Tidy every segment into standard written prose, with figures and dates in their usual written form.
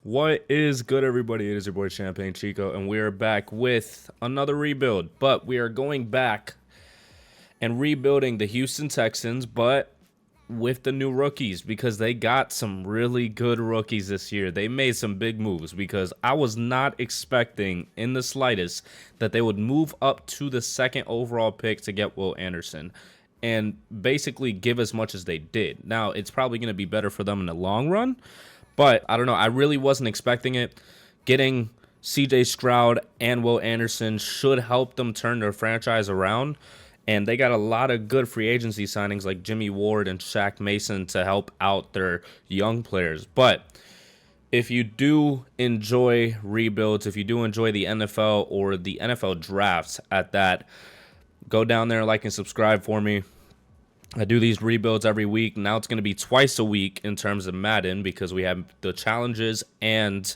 What is good, everybody? It is your boy Champagne Chico, and we are back with another rebuild. But we are going back and rebuilding the Houston Texans, but with the new rookies because they got some really good rookies this year. They made some big moves because I was not expecting in the slightest that they would move up to the second overall pick to get Will Anderson and basically give as much as they did. Now, it's probably going to be better for them in the long run, but I don't know. I really wasn't expecting it. Getting CJ Stroud and Will Anderson should help them turn their franchise around. And they got a lot of good free agency signings like Jimmy Ward and Shaq Mason to help out their young players. But if you do enjoy rebuilds, if you do enjoy the NFL or the NFL drafts at that, go down there, like and subscribe for me. I do these rebuilds every week. Now it's going to be twice a week in terms of Madden because we have the challenges and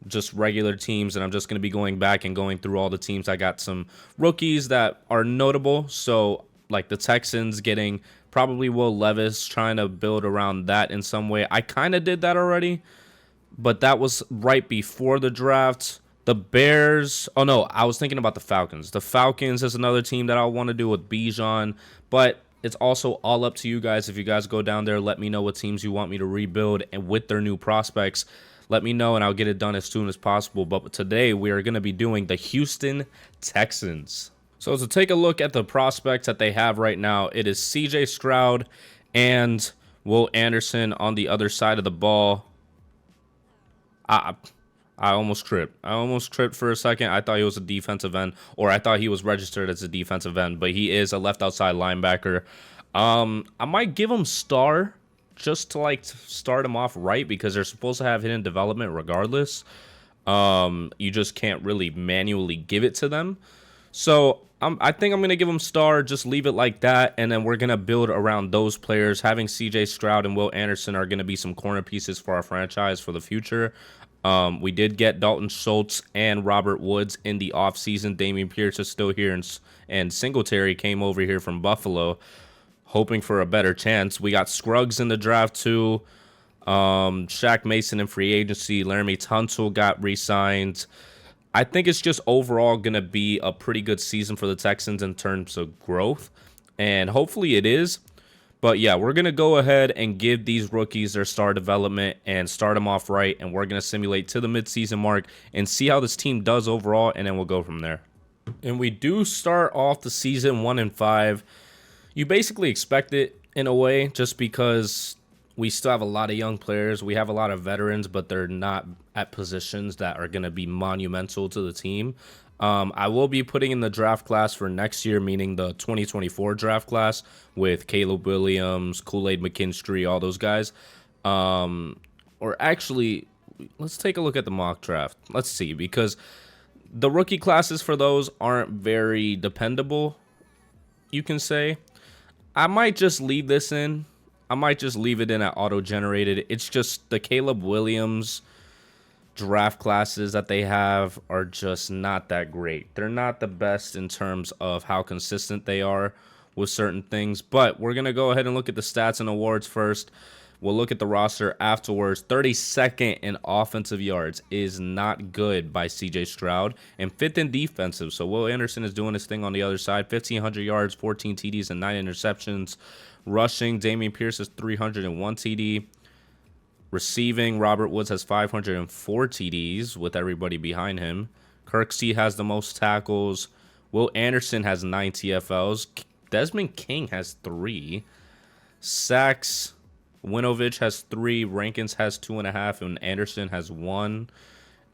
just regular teams, and I'm just going to be going back and going through all the teams. I got some rookies that are notable, so like the Texans getting probably Will Levis, trying to build around that in some way. I kind of did that already, but that was right before the draft. The Bears, oh no, I was thinking about the Falcons. The Falcons is another team that I want to do with Bijan, but it's also all up to you guys. If you guys go down there, let me know what teams you want me to rebuild, and with their new prospects, let me know and I'll get it done as soon as possible. But today we are going to be doing the Houston Texans. So to take a look at the prospects that they have right now, it is CJ Stroud and Will Anderson on the other side of the ball. I almost tripped. I almost tripped for a second. I thought he was a defensive end, or I thought he was registered as a defensive end, but he is a left outside linebacker. I might give him star just to like start them off right because they're supposed to have hidden development regardless. You just can't really manually give it to them. So I think I'm going to give them star, just leave it like that, and then we're going to build around those players. Having CJ Stroud and Will Anderson are going to be some corner pieces for our franchise for the future. We did get Dalton Schultz and Robert Woods in the offseason. Dameon Pierce is still here, and Singletary came over here from Buffalo, hoping for a better chance. We got Scruggs in the draft too. Shaq Mason in free agency. Laramie Tunsil got re-signed. I think it's just overall going to be a pretty good season for the Texans in terms of growth, and hopefully it is. But yeah, we're going to go ahead and give these rookies their star development and start them off right, and we're going to simulate to the midseason mark and see how this team does overall, and then we'll go from there. And we do start off the season 1-5. You basically expect it in a way just because we still have a lot of young players. We have a lot of veterans, but they're not at positions that are going to be monumental to the team. I will be putting in the draft class for next year, meaning the 2024 draft class with Caleb Williams, Kool-Aid McKinstry, all those guys. Or actually, let's take a look at the mock draft. Let's see, because the rookie classes for those aren't very dependable, you can say. I might just leave this in. I might just leave it in at auto-generated. It's just the Caleb Williams draft classes that they have are just not that great. They're not the best in terms of how consistent they are with certain things. But we're going to go ahead and look at the stats and awards first. We'll look at the roster afterwards. 32nd in offensive yards is not good by CJ Stroud, and 5th in defensive. So Will Anderson is doing his thing on the other side. 1,500 yards, 14 TDs, and 9 interceptions. Rushing, Dameon Pierce is 301 TD. Receiving, Robert Woods has 504 TDs with everybody behind him. Kirksey has the most tackles. Will Anderson has 9 TFLs. Desmond King has 3. Sacks, Winovich has 3. Rankins has 2.5. And Anderson has 1.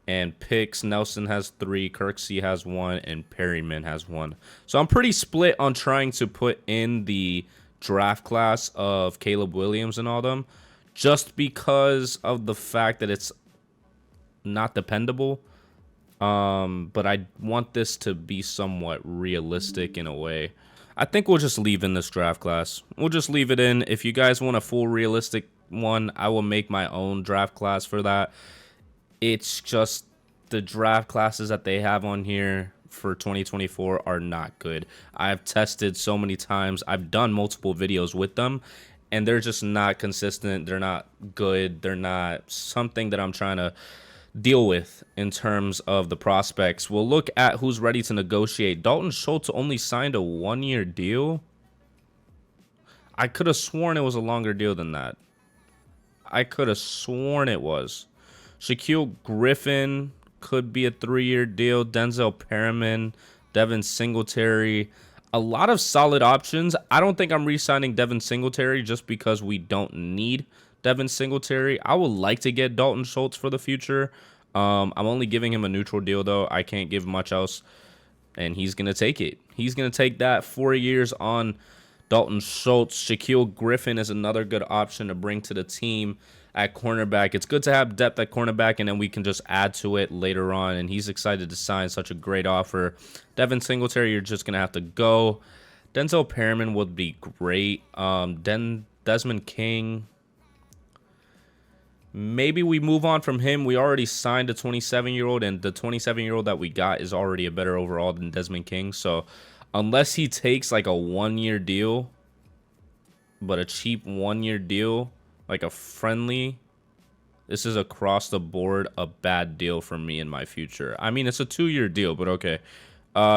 And picks, Nelson has 3. Kirksey has 1. And Perryman has 1. So I'm pretty split on trying to put in the draft class of Caleb Williams and all them, just because of the fact that it's not dependable. But I want this to be somewhat realistic in a way. I think we'll just leave in this draft class. We'll just leave it in. If you guys want a full realistic one, I will make my own draft class for that. It's just the draft classes that they have on here for 2024 are not good. I've tested so many times. I've done multiple videos with them, and they're just not consistent. They're not good. They're not something that I'm trying to deal with in terms of the prospects. We'll look at who's ready to negotiate. Dalton Schultz only signed a 1-year deal. I could have sworn it was a longer deal than that. I could have sworn it was. Shaquille Griffin could be a 3-year deal. Denzel Perriman, Devin Singletary. A lot of solid options. I don't think I'm re-signing Devin Singletary just because we don't need Devin Singletary. I would like to get Dalton Schultz for the future. I'm only giving him a neutral deal, though. I can't give much else. And he's going to take it. He's going to take that 4 years on Dalton Schultz. Shaquille Griffin is another good option to bring to the team at cornerback. It's good to have depth at cornerback, and then we can just add to it later on. And he's excited to sign such a great offer. Devin Singletary, you're just going to have to go. Denzel Perriman would be great. Desmond King, maybe we move on from him. We already signed a 27-year-old, and the 27-year-old that we got is already a better overall than Desmond King. So unless he takes like a 1-year deal, but a cheap 1-year deal, like a friendly, this is across the board a bad deal for me in my future. I mean, it's a 2-year deal, but okay.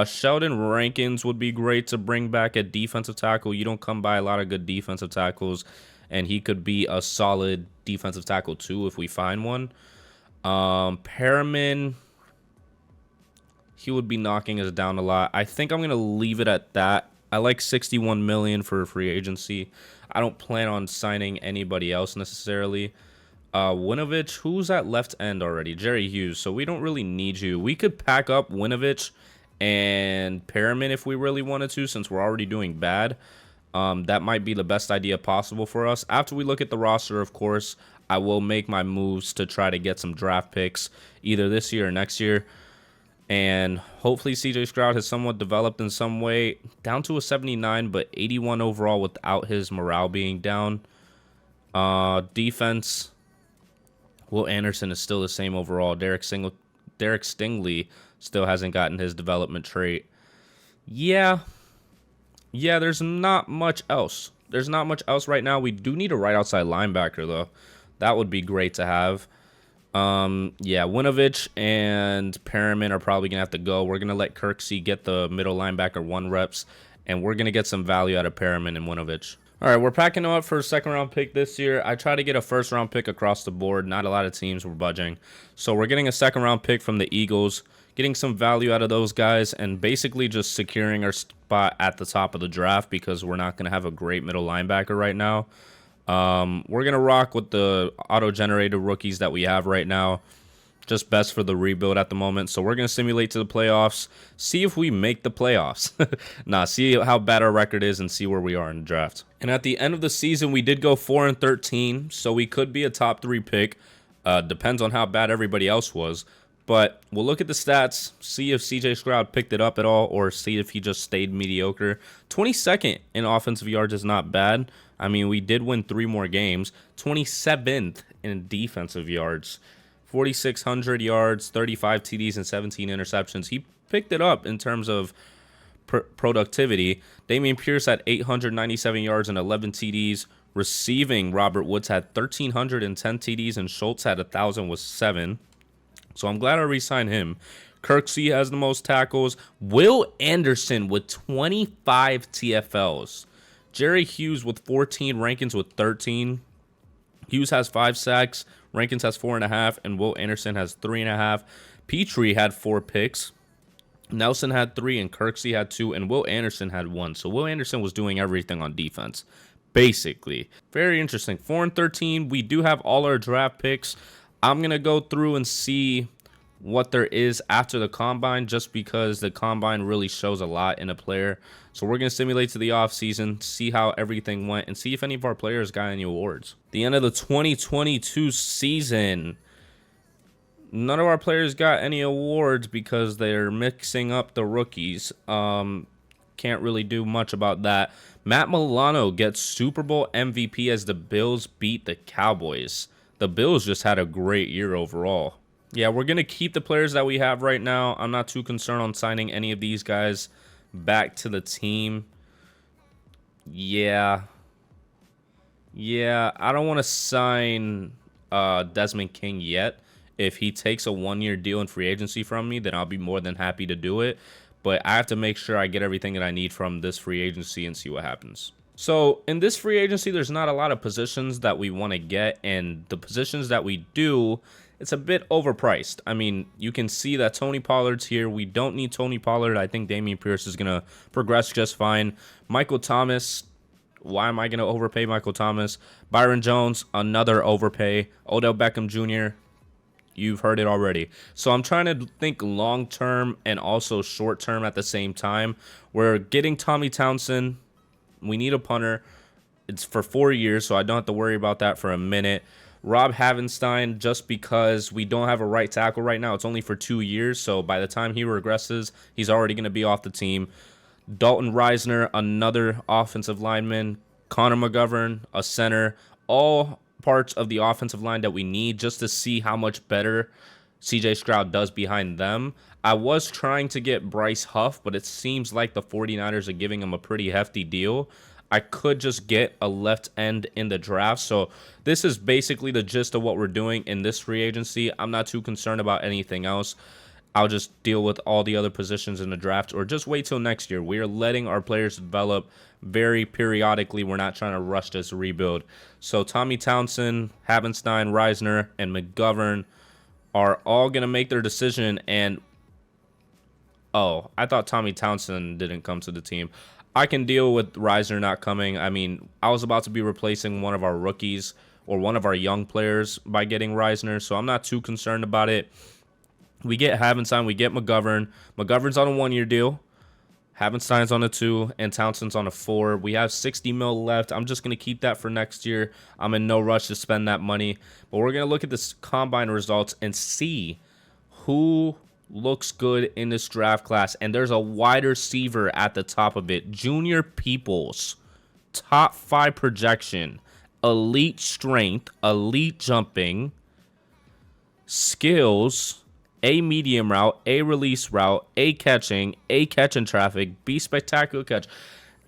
Sheldon Rankins would be great to bring back at defensive tackle. You don't come by a lot of good defensive tackles, and he could be a solid defensive tackle too if we find one. Perriman, he would be knocking us down a lot. I think I'm gonna leave it at that. I like $61 million for free agency. I don't plan on signing anybody else necessarily. Winovich, who's at left end already? Jerry Hughes. So we don't really need you. We could pack up Winovich and Perriman if we really wanted to, since we're already doing bad. That might be the best idea possible for us. After we look at the roster, of course, I will make my moves to try to get some draft picks either this year or next year. And hopefully CJ Stroud has somewhat developed in some way. Down to a 79, but 81 overall without his morale being down. Defense, Will Anderson is still the same overall. Derek Stingley still hasn't gotten his development trait. Yeah, there's not much else. There's not much else right now. We do need a right outside linebacker, though. That would be great to have. Winovich and Perriman are probably going to have to go. We're going to let Kirksey get the middle linebacker 1 reps, and we're going to get some value out of Perriman and Winovich. All right, we're packing them up for a 2nd-round pick this year. I try to get a 1st-round pick across the board. Not a lot of teams were budging. So we're getting a 2nd-round pick from the Eagles, getting some value out of those guys, and basically just securing our spot at the top of the draft because we're not going to have a great middle linebacker right now. We're going to rock with the auto-generated rookies that we have right now. Just best for the rebuild at the moment. So we're going to simulate to the playoffs. See if we make the playoffs. See how bad our record is and see where we are in the draft. And at the end of the season, we did go 4-13. So we could be a top 3 pick. Depends on how bad everybody else was. But we'll look at the stats, see if CJ Stroud picked it up at all, or see if he just stayed mediocre. 22nd in offensive yards is not bad. I mean, we did win 3 more games. 27th in defensive yards. 4,600 yards, 35 TDs, and 17 interceptions. He picked it up in terms of productivity. Dameon Pierce had 897 yards and 11 TDs. Receiving, Robert Woods had 1,310 TDs, and Schultz had 1,000 with 7. So I'm glad I re-signed him. Kirksey has the most tackles. Will Anderson with 25 TFLs. Jerry Hughes with 14. Rankins with 13. Hughes has 5 sacks. Rankins has 4.5. And Will Anderson has 3.5. Petrie had 4 picks. Nelson had 3. And Kirksey had 2. And Will Anderson had 1. So Will Anderson was doing everything on defense, basically. Very interesting. 4-13. We do have all our draft picks. I'm going to go through and see what there is after the combine, just because the combine really shows a lot in a player. So we're going to simulate to the offseason, see how everything went, and see if any of our players got any awards. The end of the 2022 season, none of our players got any awards because they're mixing up the rookies. Can't really do much about that. Matt Milano gets Super Bowl MVP as the Bills beat the Cowboys. The Bills just had a great year overall. Yeah, we're going to keep the players that we have right now. I'm not too concerned on signing any of these guys back to the team. Yeah, I don't want to sign Desmond King yet. If he takes a 1-year deal in free agency from me, then I'll be more than happy to do it. But I have to make sure I get everything that I need from this free agency and see what happens. So in this free agency, there's not a lot of positions that we want to get, and the positions that we do, it's a bit overpriced. I mean, you can see that Tony Pollard's here. We don't need Tony Pollard. I think Dameon Pierce is going to progress just fine. Michael Thomas, why am I going to overpay Michael Thomas? Byron Jones, another overpay. Odell Beckham Jr., you've heard it already. So I'm trying to think long-term and also short-term at the same time. We're getting Tommy Townsend. We need a punter. It's for 4 years, so I don't have to worry about that for a minute. Rob Havenstein, just because we don't have a right tackle right now, it's only for 2 years, so by the time he regresses, he's already going to be off the team. Dalton Reisner, another offensive lineman. Connor McGovern, a center. All parts of the offensive line that we need just to see how much better CJ Stroud does behind them. I was trying to get Bryce Huff, but it seems like the 49ers are giving him a pretty hefty deal. I could just get a left end in the draft. So this is basically the gist of what we're doing in this free agency. I'm not too concerned about anything else. I'll just deal with all the other positions in the draft, or just wait till next year. We are letting our players develop very periodically. We're not trying to rush this rebuild. So Tommy Townsend, Havenstein, Reisner, and McGovern are all going to make their decision. And, oh, I thought Tommy Townsend didn't come to the team. I can deal with Reisner not coming. I mean, I was about to be replacing one of our rookies or one of our young players by getting Reisner, so I'm not too concerned about it. We get Havenstein, we get McGovern. McGovern's on a 1-year deal. Havenstein's on a 2, and Townsend's on a 4. We have $60 million left. I'm just going to keep that for next year. I'm in no rush to spend that money. But we're going to look at this combine results and see who looks good in this draft class. And there's a wide receiver at the top of it. Junior Peoples, top 5 projection, elite strength, elite jumping, skills, A medium route, A release route, A catch in traffic, B spectacular catch.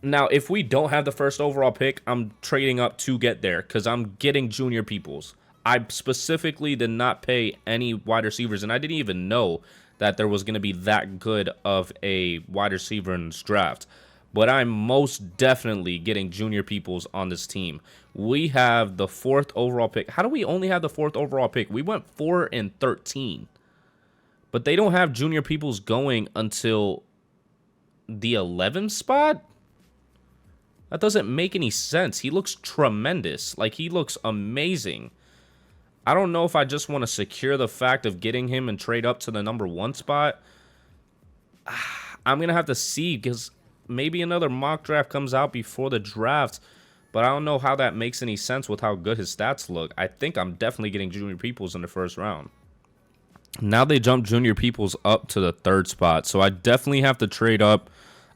Now, if we don't have the first overall pick, I'm trading up to get there because I'm getting Junior Peoples. I specifically did not pay any wide receivers, and I didn't even know that there was going to be that good of a wide receiver in this draft. But I'm most definitely getting Junior Peoples on this team. We have the 4th overall pick. How do we only have the 4th overall pick? We went 4 and 13. But they don't have Junior Peoples going until the 11th spot? That doesn't make any sense. He looks tremendous. Like, he looks amazing. I don't know if I just want to secure the fact of getting him and trade up to the number 1 spot. I'm going to have to see, because maybe another mock draft comes out before the draft. But I don't know how that makes any sense with how good his stats look. I think I'm definitely getting Junior Peoples in the 1st round. Now they jump Junior Peoples up to the 3rd spot. So I definitely have to trade up.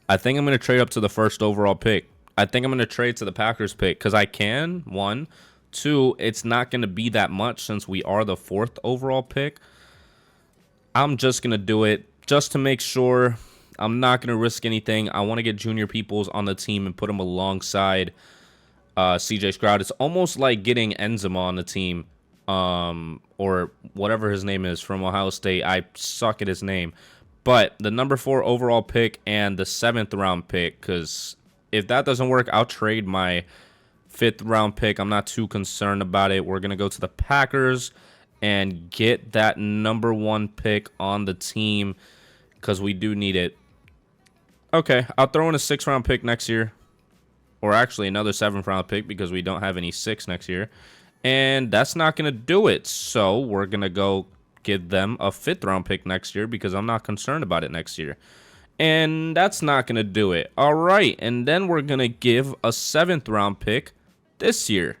I think I'm going to trade up to the 1st overall pick. I think I'm going to trade to the Packers pick because I can, 1. 2, it's not going to be that much since we are the 4th overall pick. I'm just going to do it just to make sure. I'm not going to risk anything. I want to get Junior Peoples on the team and put him alongside CJ Stroud. It's almost like getting Enzema on the team. Or whatever his name is from Ohio State. I suck at his name. But the number 4 overall pick and the 7th round pick, because if that doesn't work, I'll trade my 5th round pick. I'm not too concerned about it. We're going to go to the Packers and get that number 1 pick on the team because we do need it. Okay, I'll throw in a 6th round pick next year. Or actually another 7th round pick because we don't have any 6 next year. And that's not going to do it. So we're going to go give them a 5th round pick next year because I'm not concerned about it next year. And that's not going to do it. All right. And then we're going to give a 7th round pick this year.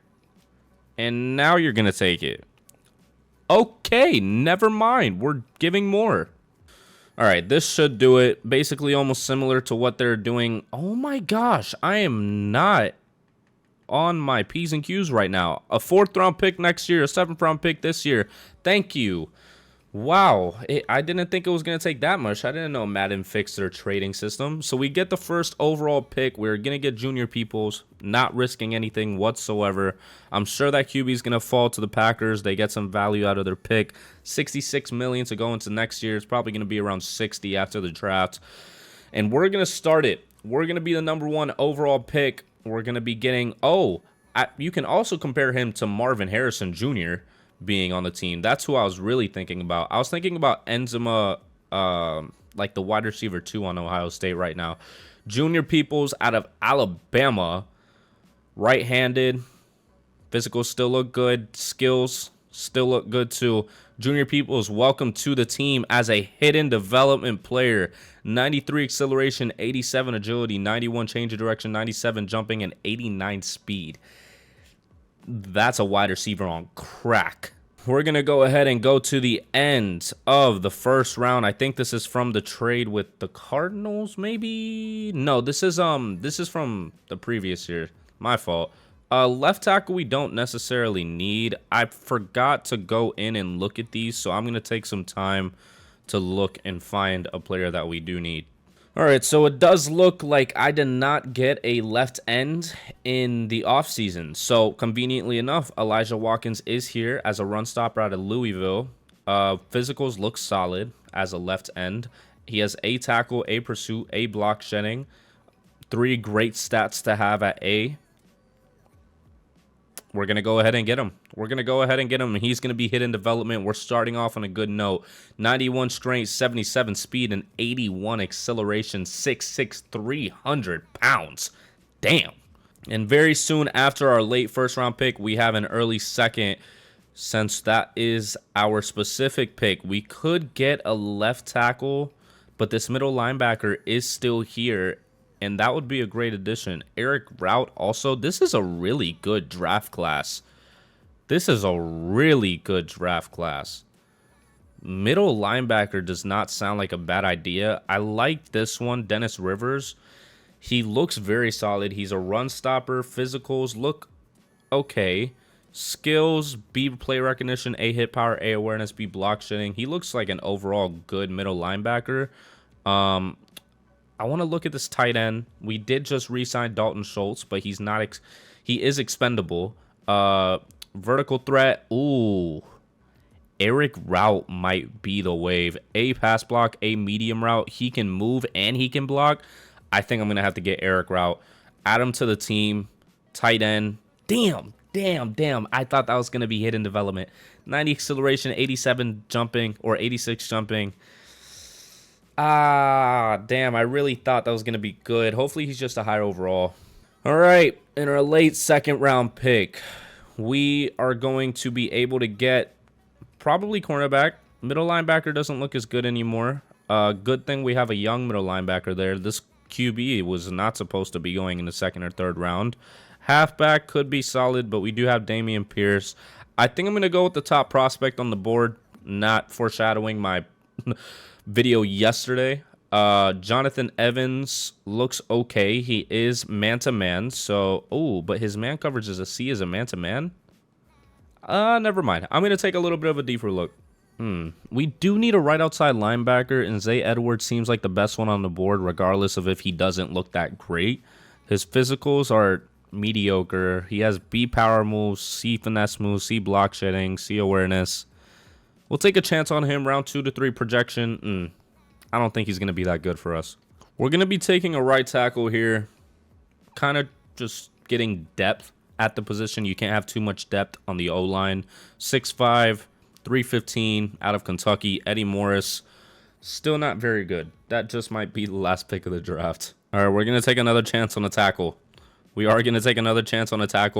And now you're going to take it. Okay, never mind. We're giving more. All right, this should do it. Basically almost similar to what they're doing. Oh my gosh, I am not on my P's and Q's right now. A 4th round pick next year, a 7th round pick this year. Thank you. Wow, I didn't think it was going to take that much. I didn't know Madden fixed their trading system. So we get the first overall pick. We're going to get Junior Peoples, not risking anything whatsoever. I'm sure that QB is going to fall to the Packers. They get some value out of their pick. $66 million to go into next year. It's probably going to be around 60 after the draft. And we're going to start it. We're going to be the #1 overall pick. We're going to be getting, you can also compare him to Marvin Harrison Jr. being on the team. That's who I was really thinking about. I was thinking about Enzima, like the wide receiver 2 on Ohio State right now. Junior Peoples out of Alabama, right-handed. Physicals still look good. Skills still look good too. Junior Peoples, welcome to the team as a hidden development player. 93 acceleration, 87 agility, 91 change of direction, 97 jumping, and 89 speed. That's a wide receiver on crack. We're going to go ahead and go to the end of the first round. I think this is from the trade with the Cardinals, maybe? No, this is from the previous year. My fault. Left tackle we don't necessarily need. I forgot to go in and look at these, so I'm going to take some time to look and find a player that we do need. All right, so it does look like I did not get a left end in the offseason. So conveniently enough, Elijah Watkins is here as a run stopper out of Louisville. Physicals look solid as a left end. He has a tackle, a pursuit, a block shedding. 3 great stats to have at A. We're going to go ahead and get him. He's going to be hidden development. We're starting off on a good note. 91 strength, 77 speed, and 81 acceleration. 6'6", 300 pounds. Damn. And very soon after our late first-round pick, we have an early second. Since that is our specific pick, we could get a left tackle, but this middle linebacker is still here. And that would be a great addition. Eric Rout also. This is a really good draft class. Middle linebacker does not sound like a bad idea. I like this one. Dennis Rivers. He looks very solid. He's a run stopper. Physicals look okay. Skills, B play recognition, A hit power, A awareness, B block shedding. He looks like an overall good middle linebacker. I want to look at this tight end. We did just re-sign Dalton Schultz, but he's not. He is expendable. Vertical threat. Ooh, Eric Rout might be the wave. A pass block, a medium route. He can move and he can block. I think I'm gonna have to get Eric Rout. Add him to the team. Tight end. Damn. I thought that was gonna be hidden development. 90 acceleration, 87 jumping, or 86 jumping. Damn, I really thought that was going to be good. Hopefully he's just a higher overall. All right, in our late second round pick, we are going to be able to get probably cornerback. Middle linebacker doesn't look as good anymore. Good thing we have a young middle linebacker there. This QB was not supposed to be going in the second or third round. Halfback could be solid, but we do have Dameon Pierce. I think I'm going to go with the top prospect on the board, not foreshadowing my video yesterday. Jonathan Evans looks okay. He is man-to-man, so... but his man coverage is a C as a man-to-man? Never mind. I'm going to take a little bit of a deeper look. We do need a right outside linebacker, and Zay Edwards seems like the best one on the board, regardless of if he doesn't look that great. His physicals are mediocre. He has B power moves, C finesse moves, C block shedding, C awareness. We'll take a chance on him. Round 2 to 3 projection. I don't think he's going to be that good for us. We're going to be taking a right tackle here. Kind of just getting depth at the position. You can't have too much depth on the O-line. 6'5", 315 out of Kentucky. Eddie Morris. Still not very good. That just might be the last pick of the draft. All right, we're going to take another chance on a tackle.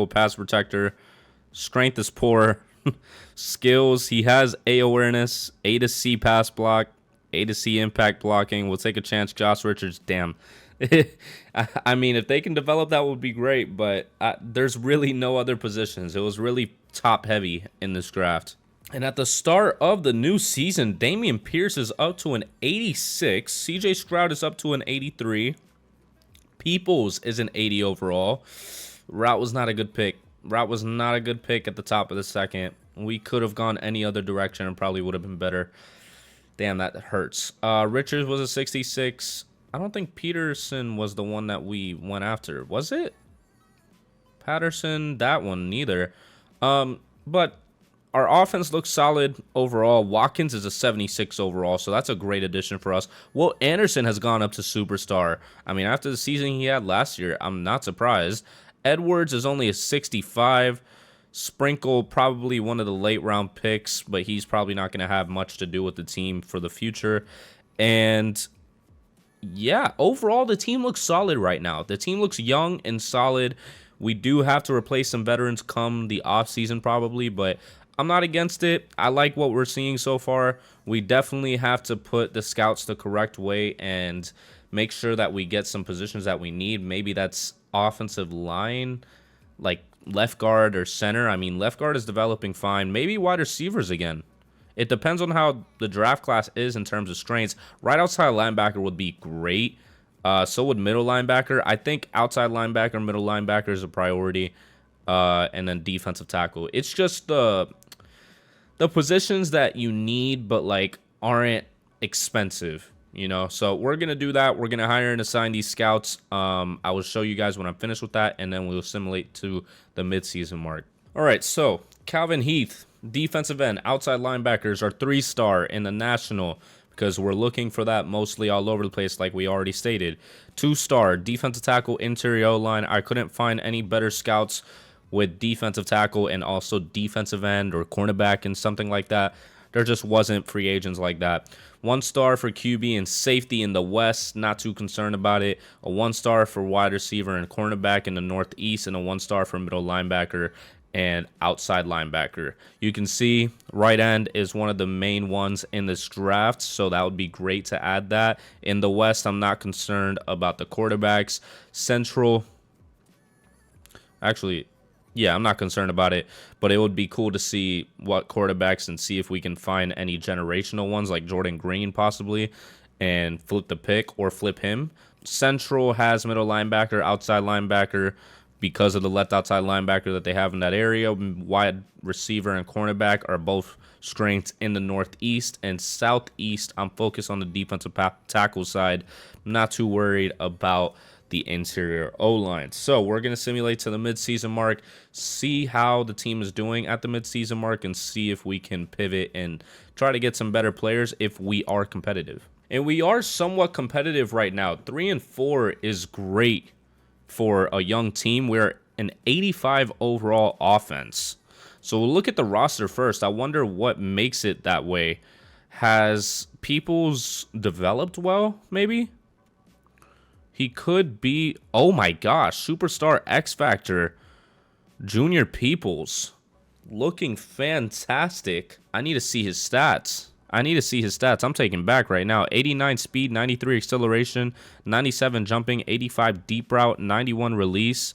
Pass protector. Strength is poor. Skills, he has A awareness, A to C pass block, A to C impact blocking. We'll take a chance. Josh Richards, damn. I mean, if they can develop that would be great, but there's really no other positions. It was really top heavy in this draft. And at the start of the new season, Dameon Pierce is up to an 86. CJ Stroud is up to an 83. Peoples is an 80 overall. Route was not a good pick. At the top of the second. We could have gone any other direction and probably would have been better. Damn, that hurts. Richards was a 66. I don't think Peterson was the one that we went after. Was it? Patterson, that one, neither. But our offense looks solid overall. Watkins is a 76 overall, so that's a great addition for us. Will Anderson has gone up to superstar. I mean, after the season he had last year, I'm not surprised. Edwards is only a 65. Sprinkle, probably one of the late round picks, but he's probably not going to have much to do with the team for the future. And yeah, overall, the team looks solid right now. The team looks young and solid. We do have to replace some veterans come the offseason probably, but I'm not against it. I like what we're seeing so far. We definitely have to put the scouts the correct way and make sure that we get some positions that we need. Maybe that's offensive line, like left guard or center. I mean, left guard is developing fine. Maybe wide receivers again. It depends on how the draft class is in terms of strengths. Right outside linebacker would be great. So would middle linebacker. I think outside linebacker, middle linebacker is a priority. And then defensive tackle. It's just the positions that you need, but like aren't expensive, you know. So we're gonna do that. We're gonna hire and assign these scouts. I will show you guys when I'm finished with that, and then we'll assimilate to the midseason mark. All right, so Calvin Heath, defensive end, outside linebackers are 3-star in the national because we're looking for that mostly all over the place, like we already stated. 2-star defensive tackle, interior O-line. I couldn't find any better scouts with defensive tackle and also defensive end or cornerback and something like that. There just wasn't free agents like that. 1-star for QB and safety in the West. Not too concerned about it. A 1-star for wide receiver and cornerback in the Northeast, and a 1-star for middle linebacker and outside linebacker. You can see right end is one of the main ones in this draft, so that would be great to add that. In the West, I'm not concerned about the quarterbacks. Central, actually, yeah, I'm not concerned about it, but it would be cool to see what quarterbacks and see if we can find any generational ones like Jordan Green possibly and flip the pick or flip him. Central has middle linebacker, outside linebacker because of the left outside linebacker that they have in that area. Wide receiver and cornerback are both strengths in the Northeast and Southeast. I'm focused on the defensive tackle side. I'm not too worried about the interior O-line. So we're going to simulate to the midseason mark, see how the team is doing at the midseason mark, and see if we can pivot and try to get some better players if we are competitive. And we are somewhat competitive right now. 3-4 is great for a young team. We're an 85 overall offense. So we'll look at the roster first. I wonder what makes it that way. Has Peoples developed well, maybe? He could be, oh my gosh, superstar X Factor, Junior Peoples, looking fantastic. I need to see his stats. I'm taking back right now. 89 speed, 93 acceleration, 97 jumping, 85 deep route, 91 release.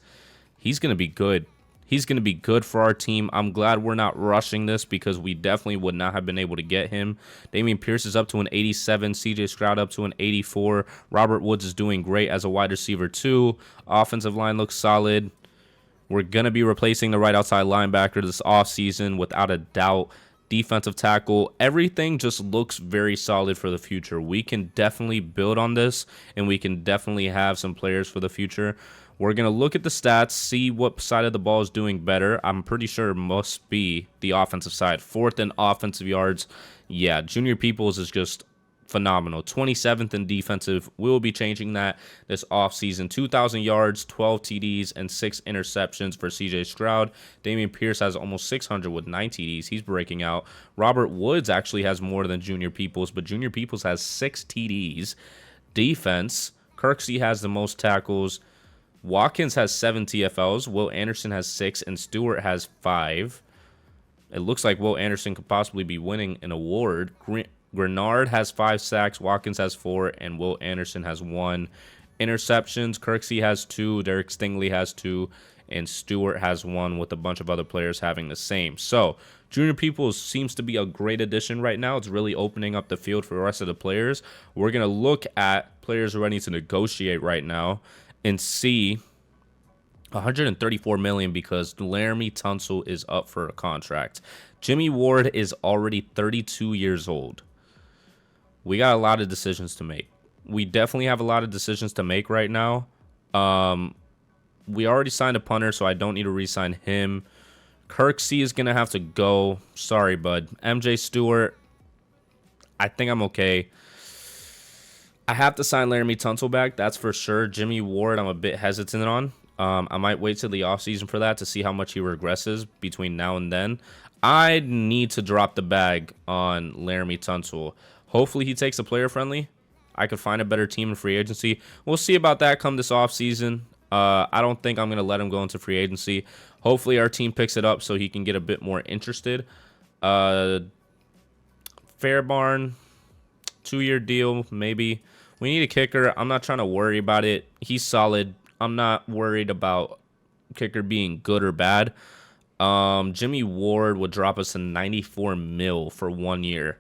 He's going to be good. He's going to be good for our team. I'm glad we're not rushing this because we definitely would not have been able to get him. Dameon Pierce is up to an 87. CJ Stroud up to an 84. Robert Woods is doing great as a wide receiver too. Offensive line looks solid. We're going to be replacing the right outside linebacker this offseason without a doubt. Defensive tackle, everything just looks very solid for the future. We can definitely build on this, and we can definitely have some players for the future. We're going to look at the stats, see what side of the ball is doing better. I'm pretty sure it must be the offensive side. 4th in offensive yards. Yeah, Junior Peoples is just phenomenal. 27th in defensive. We'll be changing that this offseason. 2,000 yards, 12 TDs, and 6 interceptions for CJ Stroud. Dameon Pierce has almost 600 with 9 TDs. He's breaking out. Robert Woods actually has more than Junior Peoples, but Junior Peoples has 6 TDs. Defense, Kirksey has the most tackles. Watkins has 7 TFLs. Will Anderson has 6, and Stewart has 5. It looks like Will Anderson could possibly be winning an award. Grenard has 5 sacks, Watkins has 4, and Will Anderson has 1. Interceptions, Kirksey has 2, Derek Stingley has 2, and Stewart has 1, with a bunch of other players having the same. So, Junior Peoples seems to be a great addition right now. It's really opening up the field for the rest of the players. We're going to look at players ready to negotiate right now and see 134 million because Laramie Tunsil is up for a contract. Jimmy Ward is already 32 years old. We got a lot of decisions to make. We definitely have a lot of decisions to make right now. We already signed a punter, so I don't need to re-sign him. Kirksey is going to have to go. Sorry, bud. MJ Stewart, I think I'm okay. I have to sign Laramie Tunsil back, that's for sure. Jimmy Ward, I'm a bit hesitant on. I might wait till the offseason for that to see how much he regresses between now and then. I need to drop the bag on Laramie Tunsil. Hopefully he takes a player friendly. I could find a better team in free agency. We'll see about that come this offseason. I don't think I'm going to let him go into free agency. Hopefully our team picks it up so he can get a bit more interested. Fairbarn, 2-year deal, maybe. We need a kicker. I'm not trying to worry about it. He's solid. I'm not worried about kicker being good or bad. Jimmy Ward would drop us to 94 mil for 1 year.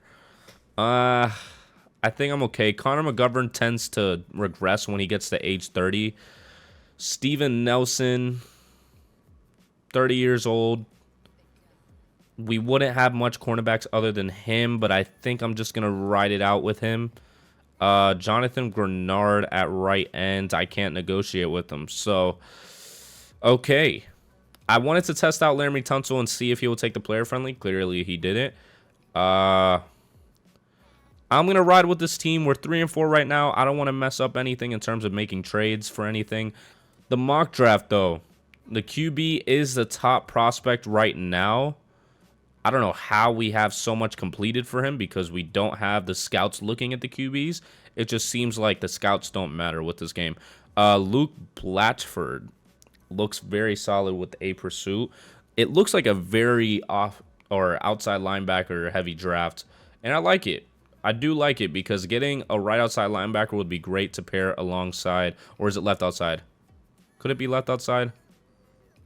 I think I'm okay. Connor McGovern tends to regress when he gets to age 30. Steven Nelson, 30 years old. We wouldn't have much cornerbacks other than him, but I think I'm just going to ride it out with him. Jonathan Grenard at right end. I can't negotiate with him. So, okay. I wanted to test out Laramie Tunsil and see if he will take the player friendly. Clearly, he didn't. I'm going to ride with this team. We're 3-4 right now. I don't want to mess up anything in terms of making trades for anything. The mock draft, though. The QB is the top prospect right now. I don't know how we have so much completed for him because we don't have the scouts looking at the QBs. It just seems like the scouts don't matter with this game. Luke Blatchford looks very solid with a pursuit. It looks like a very off or outside linebacker heavy draft, and I like it. I do like it because getting a right outside linebacker would be great to pair alongside. Or is it left outside? Could it be left outside?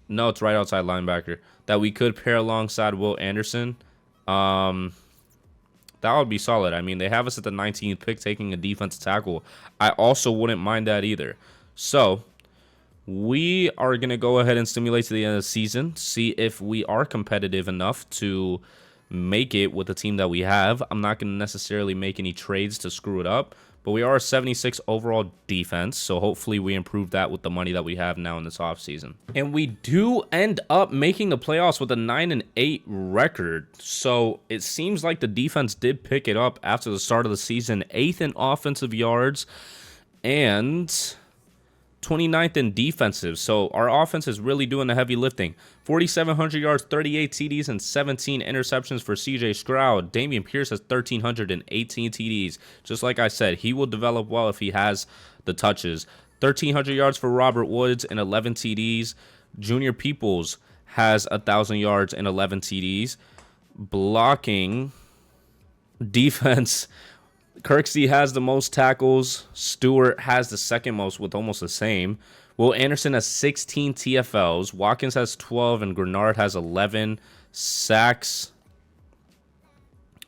No, it's right outside linebacker. That we could pair alongside Will Anderson. That would be solid. I mean, they have us at the 19th pick taking a defensive tackle. I also wouldn't mind that either. So, we are going to go ahead and simulate to the end of the season. See if we are competitive enough to make it with the team that we have. I'm not going to necessarily make any trades to screw it up. But we are a 76 overall defense, so hopefully we improve that with the money that we have now in this offseason. And we do end up making the playoffs with a 9-8 record. So it seems like the defense did pick it up after the start of the season. 8th in offensive yards and 29th in defensive. So our offense is really doing the heavy lifting. 4,700 yards, 38 TDs, and 17 interceptions for CJ Stroud. Dameon Pierce has 1,318 TDs. Just like I said, he will develop well if he has the touches. 1,300 yards for Robert Woods and 11 TDs. Junior Peoples has 1,000 yards and 11 TDs. Blocking defense, Kirksey has the most tackles. Stewart has the second most with almost the same. Will Anderson has 16 TFLs. Watkins has 12 and Grenard has 11 sacks.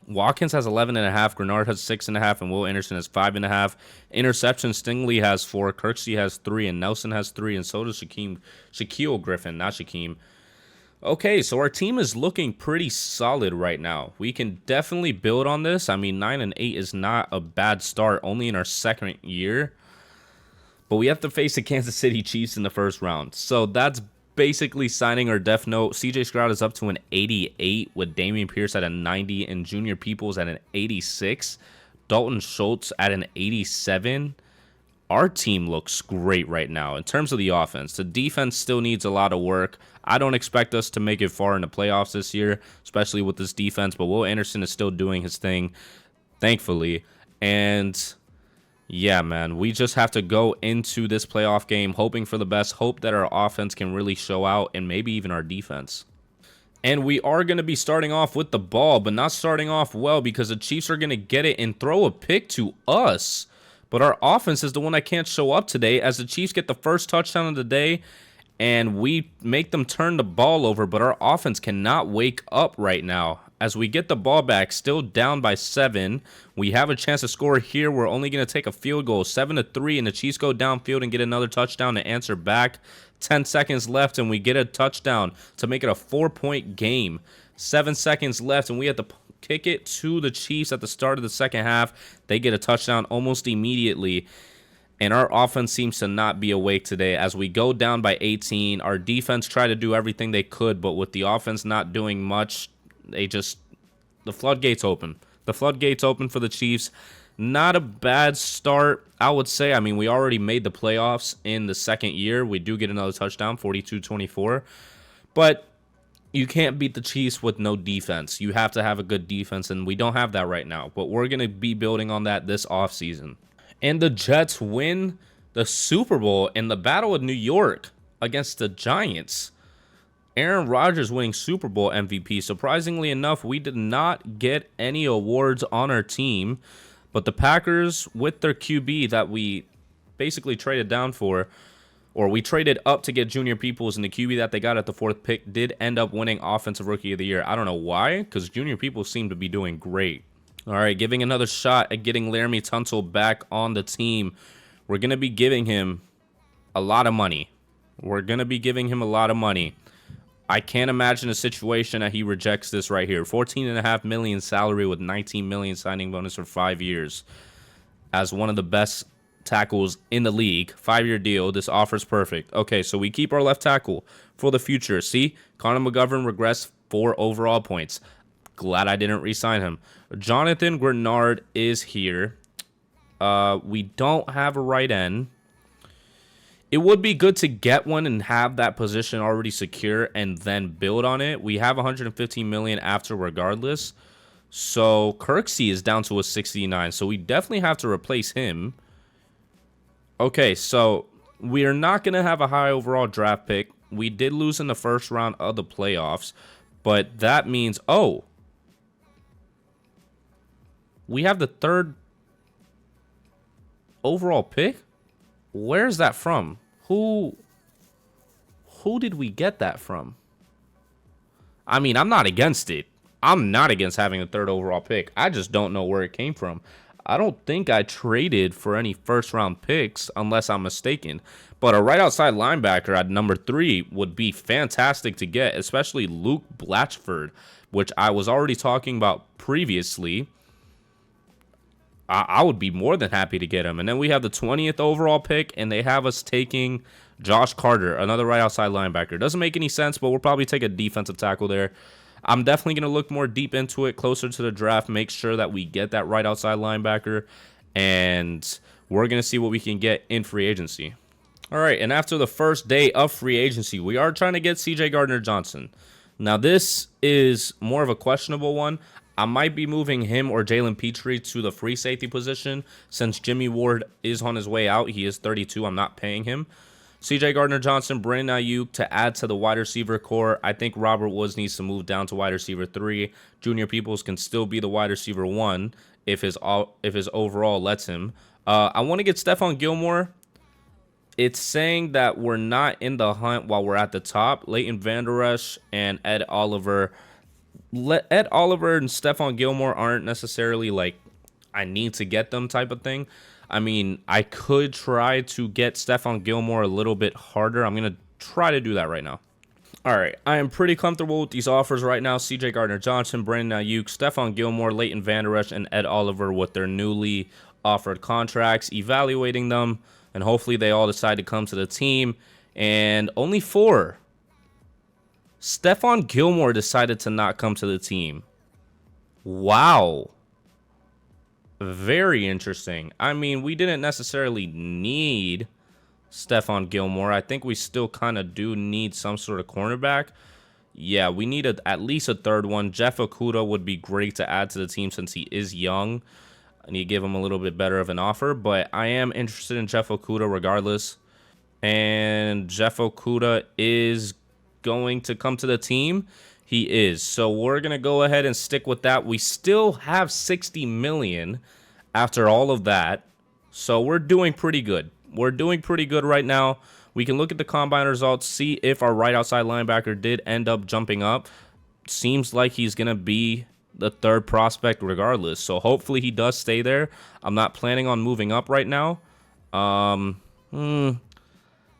Watkins has 11.5. Grenard has 6.5 and Will Anderson has 5.5. Interceptions, Stingley has 4. Kirksey has 3 and Nelson has 3 and so does Shaquille Griffin, not Shaquem. Okay, so our team is looking pretty solid right now. We can definitely build on this. I mean, 9-8 is not a bad start, only in our second year. But we have to face the Kansas City Chiefs in the first round. So that's basically signing our death note. CJ Stroud is up to an 88 with Dameon Pierce at a 90 and Junior Peoples at an 86. Dalton Schultz at an 87. Our team looks great right now in terms of the offense. The defense still needs a lot of work. I don't expect us to make it far in the playoffs this year, especially with this defense. But Will Anderson is still doing his thing, thankfully. And yeah, man, we just have to go into this playoff game hoping for the best, hope that our offense can really show out and maybe even our defense. And we are going to be starting off with the ball, but not starting off well because the Chiefs are going to get it and throw a pick to us. But our offense is the one that can't show up today as the Chiefs get the first touchdown of the day and we make them turn the ball over. But our offense cannot wake up right now as we get the ball back, still down by 7. We have a chance to score here. We're only going to take a field goal, 7-3, and the Chiefs go downfield and get another touchdown to answer back. 10 seconds left, and we get a touchdown to make it a 4-point game. 7 seconds left, and we have to kick it to the Chiefs at the start of the second half. They get a touchdown almost immediately. And our offense seems to not be awake today as we go down by 18. Our defense tried to do everything they could, but with the offense not doing much, the floodgates open. The floodgates open for the Chiefs. Not a bad start, I would say. I mean, we already made the playoffs in the second year. We do get another touchdown, 42-24. But you can't beat the Chiefs with no defense. You have to have a good defense, and we don't have that right now. But we're going to be building on that this offseason. And the Jets win the Super Bowl in the Battle of New York against the Giants. Aaron Rodgers winning Super Bowl MVP. Surprisingly enough, we did not get any awards on our team. But the Packers, with their QB that we basically traded down for, or we traded up to get Junior Peoples, and the QB that they got at the 4th pick did end up winning Offensive Rookie of the Year. I don't know why, because Junior Peoples seemed to be doing great. All right, giving another shot at getting Laramie Tunsil back on the team. We're going to be giving him a lot of money. I can't imagine a situation that he rejects this right here. $14.5 million salary with $19 million signing bonus for 5 years. As one of the best tackles in the league. 5-year deal. This offer's perfect. Okay, so we keep our left tackle for the future. See, Connor McGovern regressed 4 overall points. Glad I didn't re-sign him. Jonathan Grenard is here. We don't have a right end. It would be good to get one and have that position already secure and then build on it. We have $115 million after regardless. So Kirksey is down to a 69. So we definitely have to replace him. Okay, so we are not going to have a high overall draft pick. We did lose in the first round of the playoffs. But that means, we have the 3rd overall pick? Where's that from? Who did we get that from? I mean, I'm not against it. I'm not against having the 3rd overall pick. I just don't know where it came from. I don't think I traded for any first-round picks unless I'm mistaken. But a right outside linebacker at number 3 would be fantastic to get, especially Luke Blatchford, which I was already talking about previously. I would be more than happy to get him. And then we have the 20th overall pick, and they have us taking Josh Carter, another right outside linebacker. Doesn't make any sense, but we'll probably take a defensive tackle there. I'm definitely going to look more deep into it closer to the draft, make sure that we get that right outside linebacker, and we're going to see what we can get in free agency. All right, and after the first day of free agency, we are trying to get C.J. Gardner-Johnson. Now, this is more of a questionable one. I might be moving him or Jalen Petrie to the free safety position since Jimmy Ward is on his way out. He is 32. I'm not paying him. C.J. Gardner-Johnson, Brandon Ayuk to add to the wide receiver core. I think Robert Woods needs to move down to wide receiver 3. Junior Peoples can still be the wide receiver 1 if his overall lets him. I want to get Stephon Gilmore. It's saying that we're not in the hunt while we're at the top. Leighton Vander Esch and Ed Oliver. Ed Oliver and Stephon Gilmore aren't necessarily like I need to get them type of thing. I mean, I could try to get Stephon Gilmore a little bit harder. I'm going to try to do that right now. All right, I am pretty comfortable with these offers right now. C.J. Gardner-Johnson, Brandon Ayuk, Stephon Gilmore, Leighton Vander Esch, and Ed Oliver with their newly offered contracts, evaluating them, and hopefully they all decide to come to the team. And only 4. Stephon Gilmore decided to not come to the team. Wow. Very interesting. I mean, we didn't necessarily need Stephon Gilmore. I think we still kind of do need some sort of cornerback. Yeah, we need at least a 3rd one. Jeff Okudah would be great to add to the team since he is young. I need to give him a little bit better of an offer, but I am interested in Jeff Okudah regardless. And Jeff Okudah is going to come to the team. He is. So we're going to go ahead and stick with that. We still have $60 million after all of that. So we're doing pretty good. We're doing pretty good right now. We can look at the combine results, see if our right outside linebacker did end up jumping up. Seems like he's going to be the third prospect regardless. So hopefully he does stay there. I'm not planning on moving up right now.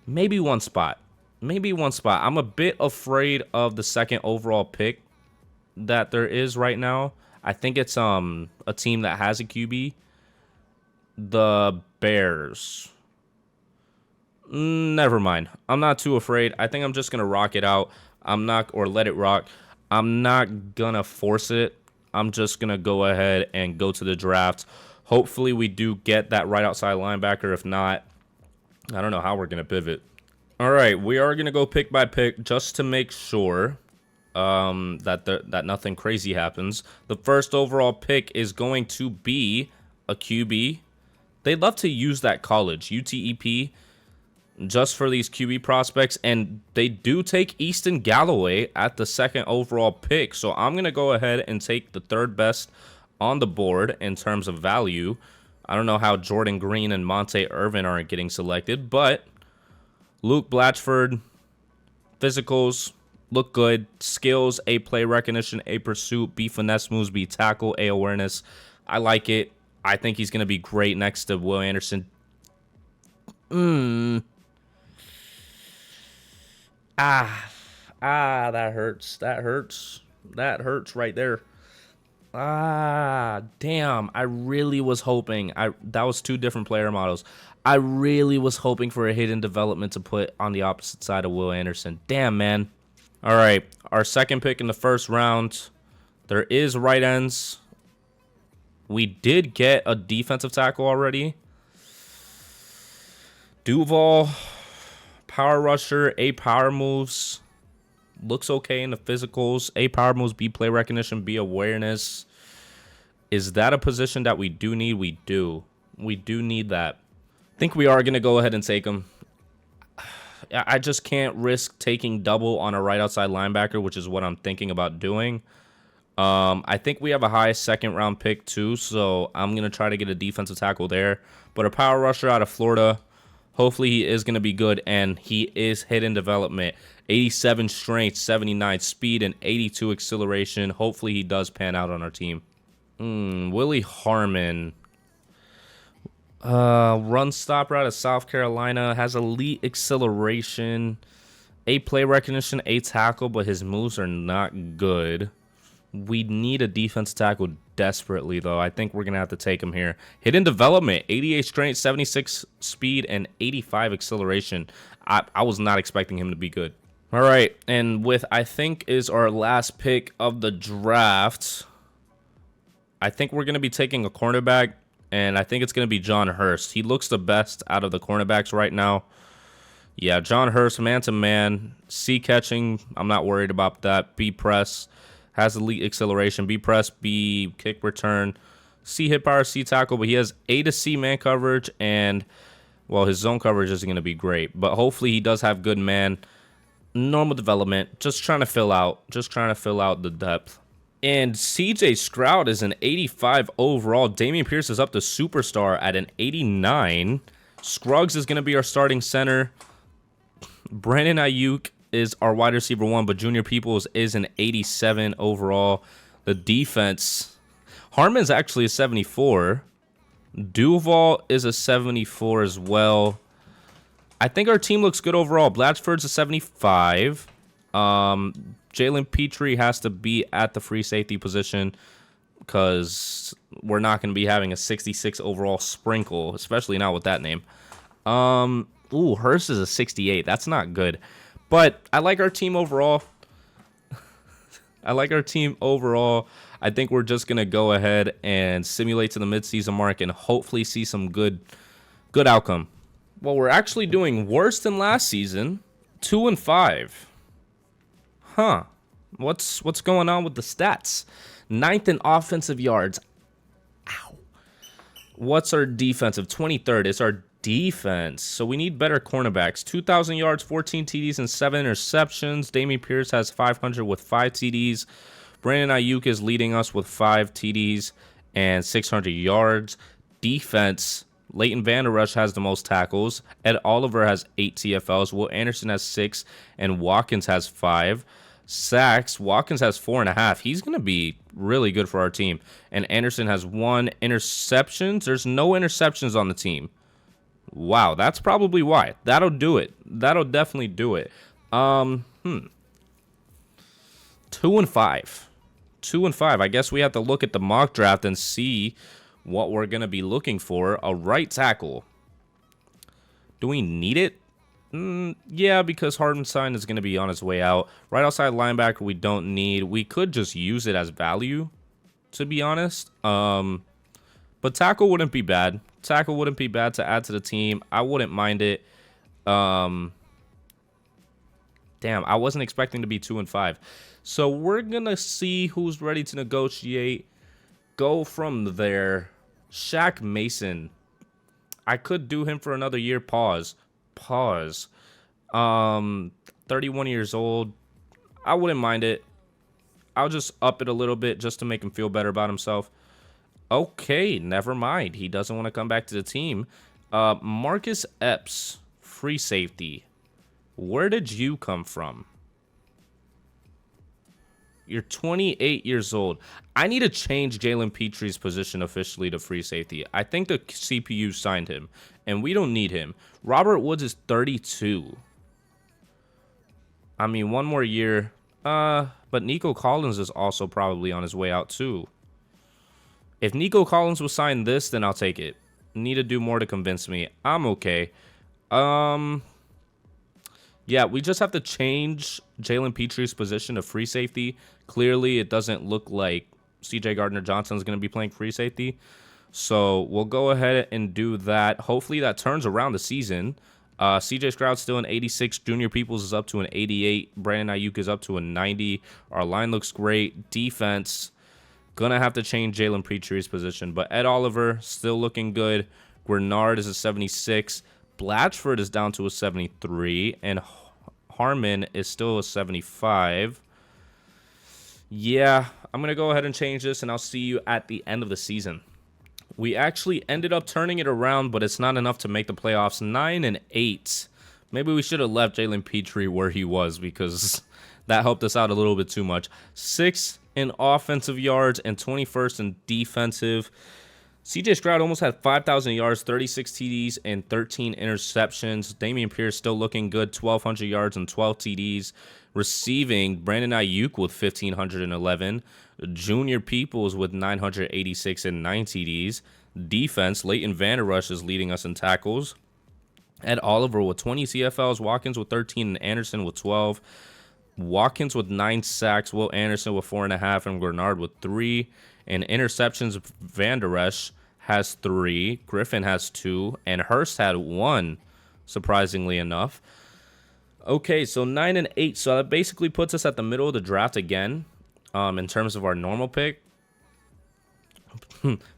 Maybe one spot. Maybe one spot. I'm a bit afraid of the second overall pick that there is right now. I think it's a team that has a QB. The Bears. Never mind. I'm not too afraid. I think I'm just gonna rock it out. Or let it rock. I'm not gonna force it. I'm just gonna go ahead and go to the draft. Hopefully we do get that right outside linebacker. If not, I don't know how we're gonna pivot. All right, we are gonna go pick by pick just to make sure that nothing crazy happens. The first overall pick is going to be a QB. They love to use that college, UTEP, just for these QB prospects, and they do take Easton Galloway at the second overall pick. So I'm going to go ahead and take the third best on the board in terms of value. I don't know how Jordan Green and Monte Irvin aren't getting selected, but Luke Blatchford, physicals, look good. Skills, A, play recognition, A, pursuit, B, finesse moves, B, tackle, A, awareness. I like it. I think he's going to be great next to Will Anderson. That hurts. That hurts. That hurts right there. Damn. I really was hoping. That was two different player models. I really was hoping for a hidden development to put on the opposite side of Will Anderson. Damn, man. All right. Our second pick in the first round. There is right ends. We did get a defensive tackle already. Duval, power rusher, A, power moves. Looks okay in the physicals. A, power moves, B, play recognition, B, awareness. Is that a position that we do need? We do. We do need that. I think we are going to go ahead and take him. I just can't risk taking double on a right outside linebacker, which is what I'm thinking about doing. I think we have a high second round pick too, so I'm going to try to get a defensive tackle there. But a power rusher out of Florida, hopefully he is going to be good, and he is hidden development. 87 strength, 79 speed, and 82 acceleration. Hopefully he does pan out on our team. Willie Harmon. Run stopper out of South Carolina, has elite acceleration, A, play recognition, A, tackle, but his moves are not good. We need a defense tackle desperately, though. I think we're going to have to take him here. Hidden development, 88 strength, 76 speed, and 85 acceleration. I was not expecting him to be good. All right, and with, I think, is our last pick of the draft. I think we're going to be taking a cornerback, and I think it's going to be John Hurst. He looks the best out of the cornerbacks right now. Yeah, John Hurst, man-to-man, C catching. I'm not worried about that. B press. Has elite acceleration, B press, B kick return, C hit power, C tackle, but he has A to C man coverage, and, well, his zone coverage isn't going to be great, but hopefully he does have good man. Normal development, just trying to fill out the depth. And CJ Stroud is an 85 overall. Dameon Pierce is up to superstar at an 89. Scruggs is going to be our starting center. Brandon Ayuk is our wide receiver 1, but Junior Peoples is an 87 overall. The defense, Harmon's actually a 74. Duval is a 74 as well. I think our team looks good overall. Blatchford's a 75. Jalen Petrie has to be at the free safety position because we're not going to be having a 66 overall sprinkle, especially not with that name. Hurst is a 68. That's not good. But I like our team overall. I think we're just going to go ahead and simulate to the midseason mark and hopefully see some good outcome. Well, we're actually doing worse than last season. 2-5. Huh. What's going on with the stats? 9th in offensive yards. Ow. What's our defensive? 23rd. It's our defense. So we need better cornerbacks. 2,000 yards, 14 TDs, and 7 interceptions. Dameon Pierce has 500 with 5 TDs. Brandon Ayuk is leading us with 5 TDs and 600 yards. Defense, Leighton Vander Esch has the most tackles. Ed Oliver has 8 TFLs. Will Anderson has 6, and Watkins has 5. Sacks, Watkins has 4.5. He's going to be really good for our team. And Anderson has 1 interceptions. There's no interceptions on the team. Wow, that's probably why. That'll do it. That'll definitely do it. 2 and 5. 2 and 5. I guess we have to look at the mock draft and see what we're going to be looking for. A right tackle. Do we need it? Yeah, because Hardenstein is going to be on his way out. Right outside linebacker, we don't need. We could just use it as value, to be honest. But tackle wouldn't be bad. Tackle wouldn't be bad to add to the team. I wouldn't mind it. Damn, I wasn't expecting to be 2 and 5. So we're going to see who's ready to negotiate. Go from there. Shaq Mason. I could do him for another year. Pause. 31 years old. I wouldn't mind it. I'll just up it a little bit just to make him feel better about himself. Okay, never mind. He doesn't want to come back to the team. Marcus Epps, free safety. Where did you come from? You're 28 years old. I need to change Jalen Petre's position officially to free safety. I think the CPU signed him, and we don't need him. Robert Woods is 32. I mean, 1 more year. But Nico Collins is also probably on his way out, too. If Nico Collins was signed this, then I'll take it. Need to do more to convince me. I'm okay. Yeah, we just have to change Jalen Petre's position to free safety. Clearly, it doesn't look like CJ Gardner-Johnson is going to be playing free safety. So we'll go ahead and do that. Hopefully that turns around the season. CJ Stroud's still an 86. Junior Peoples is up to an 88. Brandon Ayuk is up to a 90. Our line looks great. Defense, gonna have to change Jalen Petre's position. But Ed Oliver, still looking good. Grenard is a 76. Blatchford is down to a 73, and Harmon is still a 75. Yeah, I'm going to go ahead and change this, and I'll see you at the end of the season. We actually ended up turning it around, but it's not enough to make the playoffs. 9 and 8. Maybe we should have left Jalen Petre where he was, because that helped us out a little bit too much. 6 in offensive yards and 21st in defensive. CJ Stroud almost had 5,000 yards, 36 TDs, and 13 interceptions. Dameon Pierce still looking good, 1,200 yards and 12 TDs. Receiving, Brandon Ayuk with 1,511. Junior Peoples with 986 and 9 TDs. Defense, Leighton Vander Esch is leading us in tackles. Ed Oliver with 20 CFLs, Watkins with 13, and Anderson with 12. Watkins with 9 sacks, Will Anderson with 4.5, and Grenard with 3. And interceptions, Vander Esch has 3, Griffin has 2, and Hurst had 1, surprisingly enough. Okay, so 9 and 8, so that basically puts us at the middle of the draft again, in terms of our normal pick.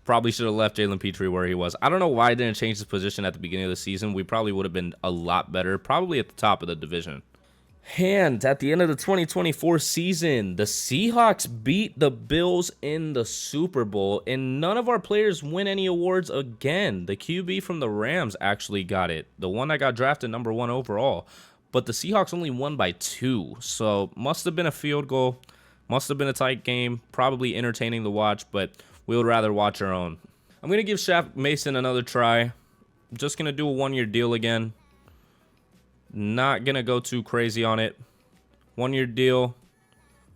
Probably should have left Jalen Petre where he was. I don't know why I didn't change his position at the beginning of the season. We probably would have been a lot better, probably at the top of the division. And at the end of the 2024 season, the Seahawks beat the Bills in the Super Bowl, and none of our players win any awards again. The QB from the Rams actually got it, the one that got drafted number 1 overall. But the Seahawks only won by 2, so must have been a field goal, must have been a tight game, probably entertaining to watch, but we would rather watch our own. I'm going to give Shaq Mason another try. I'm just going to do a 1-year deal again. Not going to go too crazy on it. 1-year deal.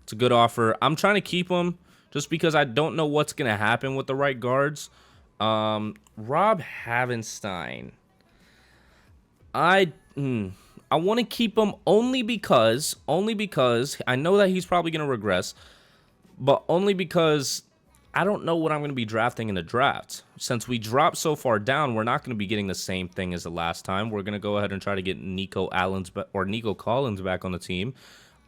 It's a good offer. I'm trying to keep him just because I don't know what's going to happen with the right guards. Rob Havenstein. I want to keep him only because I know that he's probably going to regress, but only because I don't know what I'm going to be drafting in the draft. Since we dropped so far down, we're not going to be getting the same thing as the last time. We're going to go ahead and try to get Nico Collins back on the team,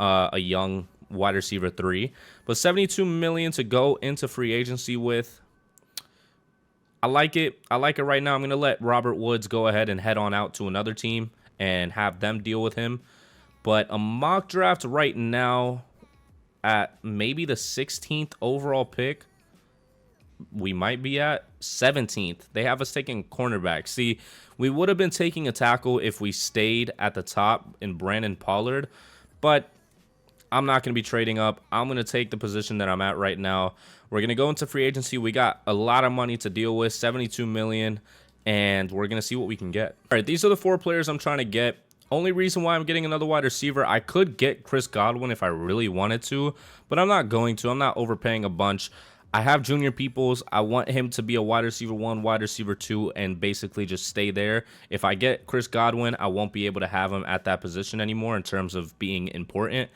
a young wide receiver 3. But $72 million to go into free agency with. I like it. I like it right now. I'm going to let Robert Woods go ahead and head on out to another team and have them deal with him. But a mock draft right now at maybe the 16th overall pick. We might be at 17th. They have us taking cornerback. See, we would have been taking a tackle if we stayed at the top in Brandon Pollard, but I'm not going to be trading up. I'm going to take the position that I'm at right now. We're going to go into free agency. We got a lot of money to deal with, 72 million, and we're going to see what we can get. All right, these are the 4 players I'm trying to get. Only reason why I'm getting another wide receiver, I could get Chris Godwin if I really wanted to, but I'm not going to. I'm not overpaying a bunch. I have Junior Peoples. I want him to be a wide receiver 1, wide receiver 2, and basically just stay there. If I get Chris Godwin, I won't be able to have him at that position anymore in terms of being important.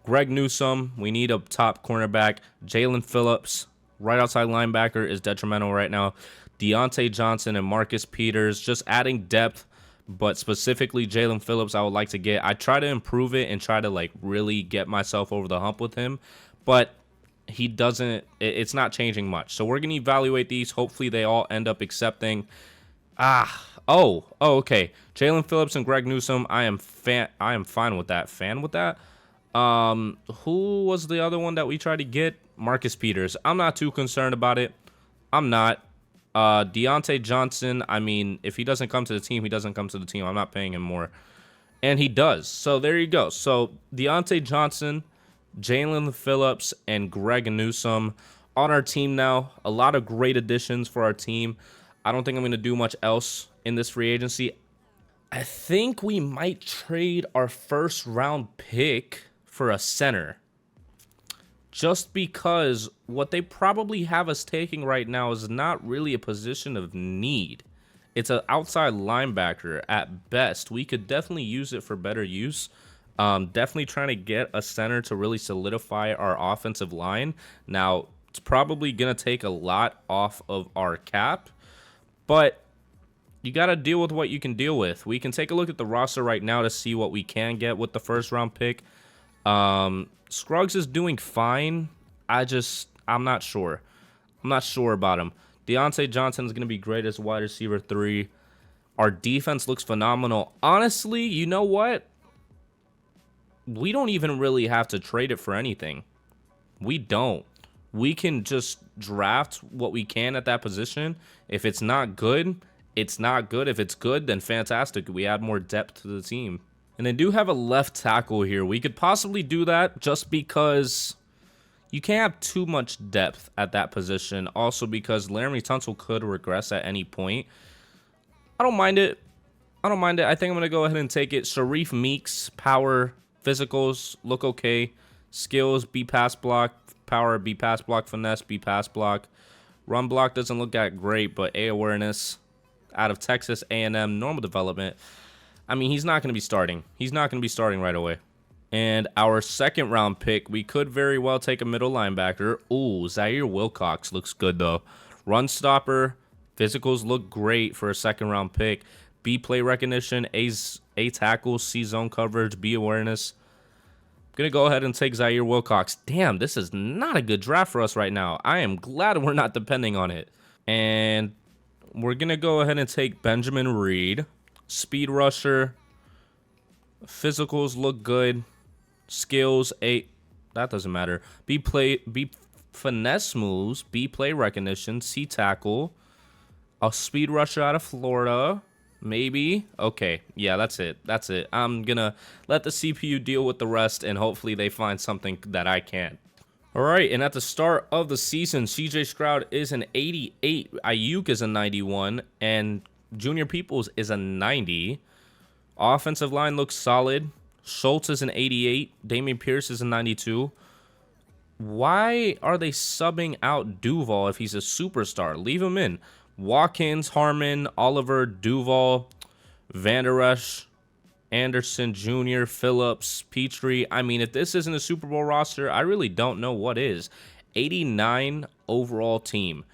Greg Newsome, we need a top cornerback. Jalen Phillips, right outside linebacker, is detrimental right now. Deontay Johnson and Marcus Peters, just adding depth, but specifically Jalen Phillips I would like to get. I try to improve it and try to like really get myself over the hump with him, but he doesn't, it's not changing much. So we're going to evaluate these. Hopefully they all end up accepting. Okay. Jalen Phillips and Greg Newsome, I am fine with that. Who was the other one that we tried to get? Marcus Peters. I'm not too concerned about it. I'm not. Deontay Johnson, I mean, if he doesn't come to the team, he doesn't come to the team. I'm not paying him more. And he does. So there you go. So Deontay Johnson, Jalen Phillips, and Greg Newsome on our team now. A lot of great additions for our team. I don't think I'm going to do much else in this free agency. I think we might trade our first round pick for a center. Just because what they probably have us taking right now is not really a position of need. It's an outside linebacker at best. We could definitely use it for better use. Definitely trying to get a center to really solidify our offensive line. Now, it's probably going to take a lot off of our cap, but you got to deal with what you can deal with. We can take a look at the roster right now to see what we can get with the first round pick. Scruggs is doing fine. I'm not sure. I'm not sure about him. Deontay Johnson is going to be great as wide receiver 3. Our defense looks phenomenal. Honestly, you know what? We don't even really have to trade it for anything. We don't. We can just draft what we can at that position. If it's not good, it's not good. If it's good, then fantastic. We add more depth to the team. And they do have a left tackle here. We could possibly do that just because you can't have too much depth at that position. Also because Laramie Tunsil could regress at any point. I don't mind it. I think I'm going to go ahead and take it. Sharif Meeks, power, physicals, look okay. Skills, B pass block. Power, B pass block. Finesse, B pass block. Run block doesn't look that great, but A awareness. Out of Texas A&M, normal development. I mean, he's not going to be starting. He's not going to be starting right away. And our second round pick, we could very well take a middle linebacker. Ooh, Zaire Wilcox looks good, though. Run stopper. Physicals look great for a second round pick. B play recognition. A tackle. C zone coverage. B awareness. I'm going to go ahead and take Zaire Wilcox. Damn, this is not a good draft for us right now. I am glad we're not depending on it. And we're going to go ahead and take Benjamin Reed. Speed rusher. Physicals look good. Skills, 8. That doesn't matter. B finesse moves. B play recognition. C tackle. A speed rusher out of Florida. Maybe. Okay. Yeah, that's it. I'm going to let the CPU deal with the rest, and hopefully they find something that I can't. All right, and at the start of the season, CJ Stroud is an 88. Ayuk is a 91, and Junior Peoples is a 90. Offensive line looks solid. Schultz is an 88. Dameon Pierce is a 92. Why are they subbing out Duval if he's a superstar? Leave him in. Watkins, Harmon, Oliver, Duval, Van Der Esch, Anderson Jr., Phillips, Petrie. I mean, if this isn't a Super Bowl roster, I really don't know what is. 89 overall team.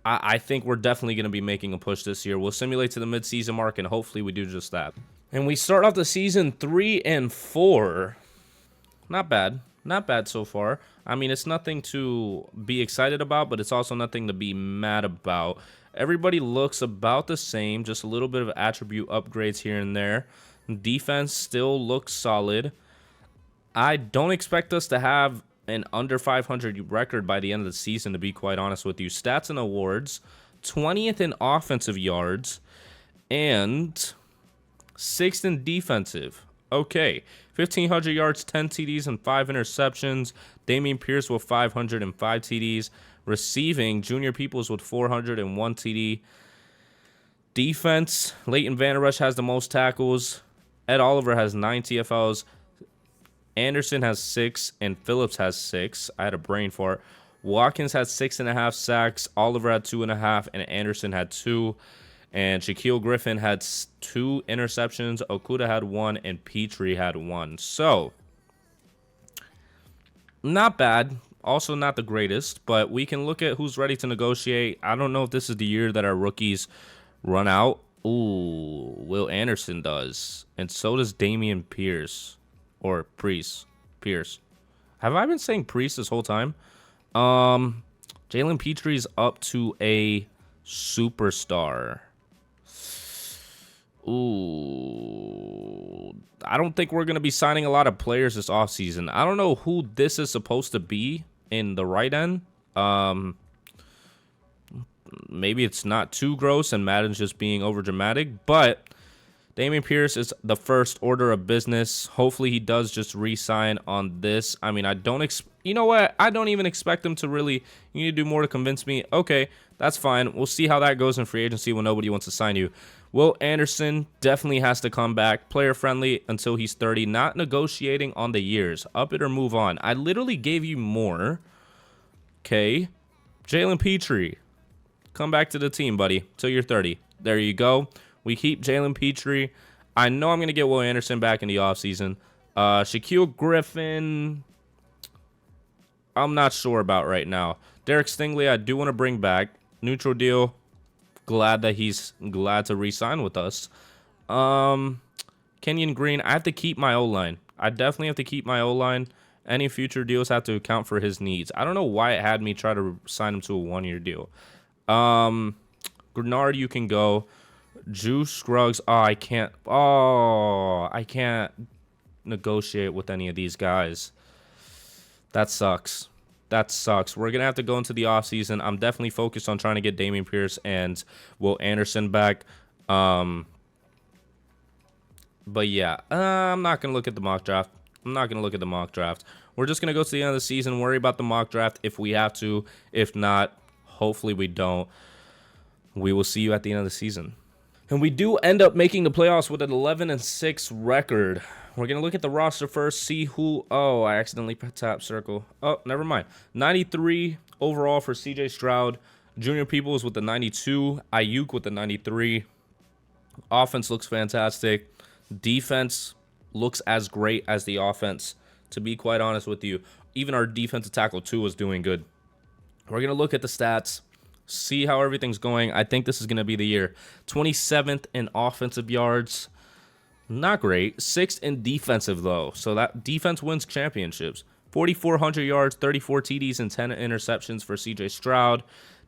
I think we're definitely going to be making a push this year. We'll simulate to the midseason mark, and hopefully we do just that. And we start off the season 3-4. Not bad. Not bad so far. I mean, it's nothing to be excited about, but it's also nothing to be mad about. Everybody looks about the same, just a little bit of attribute upgrades here and there. Defense still looks solid. I don't expect us to have an under 500 record by the end of the season, to be quite honest with you. Stats and awards, 20th in offensive yards, and 6th in defensive. Okay, 1,500 yards, 10 TDs, and 5 interceptions. Dameon Pierce with 505 TDs. Receiving, Junior Peoples with 401 TD. Defense, Leighton Vander Esch has the most tackles. Ed Oliver has 9 TFLs. Anderson has 6, and Phillips has 6. I had a brain fart. Watkins had 6.5 sacks. Oliver had 2.5, and Anderson had 2. And Shaquille Griffin had 2 interceptions. Okuda had 1, and Petrie had 1. So, not bad. Also not the greatest, but we can look at who's ready to negotiate. I don't know if this is the year that our rookies run out. Ooh, Will Anderson does. And so does Dameon Pierce. Or Pierce. Have I been saying Priest this whole time? Jalen Petrie's up to a superstar. Ooh. I don't think we're going to be signing a lot of players this offseason. I don't know who this is supposed to be in the right end. Maybe it's not too gross and Madden's just being overdramatic, but Dameon Pierce is the first order of business. Hopefully he does just re-sign on this. I mean, you know what? I don't even expect him to really. You need to do more to convince me. Okay, that's fine. We'll see how that goes in free agency when nobody wants to sign you. Will Anderson definitely has to come back. Player friendly until he's 30. Not negotiating on the years. Up it or move on. I literally gave you more. Okay. Jalen Petrie. Come back to the team, buddy, till you're 30. There you go. We keep Jalen Petrie. I know I'm going to get Will Anderson back in the offseason. Shaquille Griffin, I'm not sure about right now. Derek Stingley, I do want to bring back. Neutral deal. Glad that he's glad to re-sign with us. Kenyon Green, I have to keep my O-line. I definitely have to keep my O-line. Any future deals have to account for his needs. I don't know why it had me try to sign him to a one-year deal. Grenard, you can go. Juice Scruggs. I can't negotiate with any of these guys. That sucks. We're going to have to go into the offseason. I'm definitely focused on trying to get Dameon Pierce and Will Anderson back. But yeah, I'm not going to look at the mock draft. We're just going to go to the end of the season, worry about the mock draft if we have to. If not, hopefully we don't. We will see you at the end of the season. And we do end up making the playoffs with an 11-6 record. We're going to look at the roster first, see who... Oh, I accidentally tapped circle. Oh, never mind. 93 overall for CJ Stroud. Junior Peoples with the 92. Ayuk with the 93. Offense looks fantastic. Defense looks as great as the offense, to be quite honest with you. Even our defensive tackle, too, was doing good. We're going to look at the stats. See how everything's going. I think this is going to be the year. 27th in offensive yards. Not great. 6th in defensive, though. So that defense wins championships. 4,400 yards, 34 TDs, and 10 interceptions for CJ Stroud.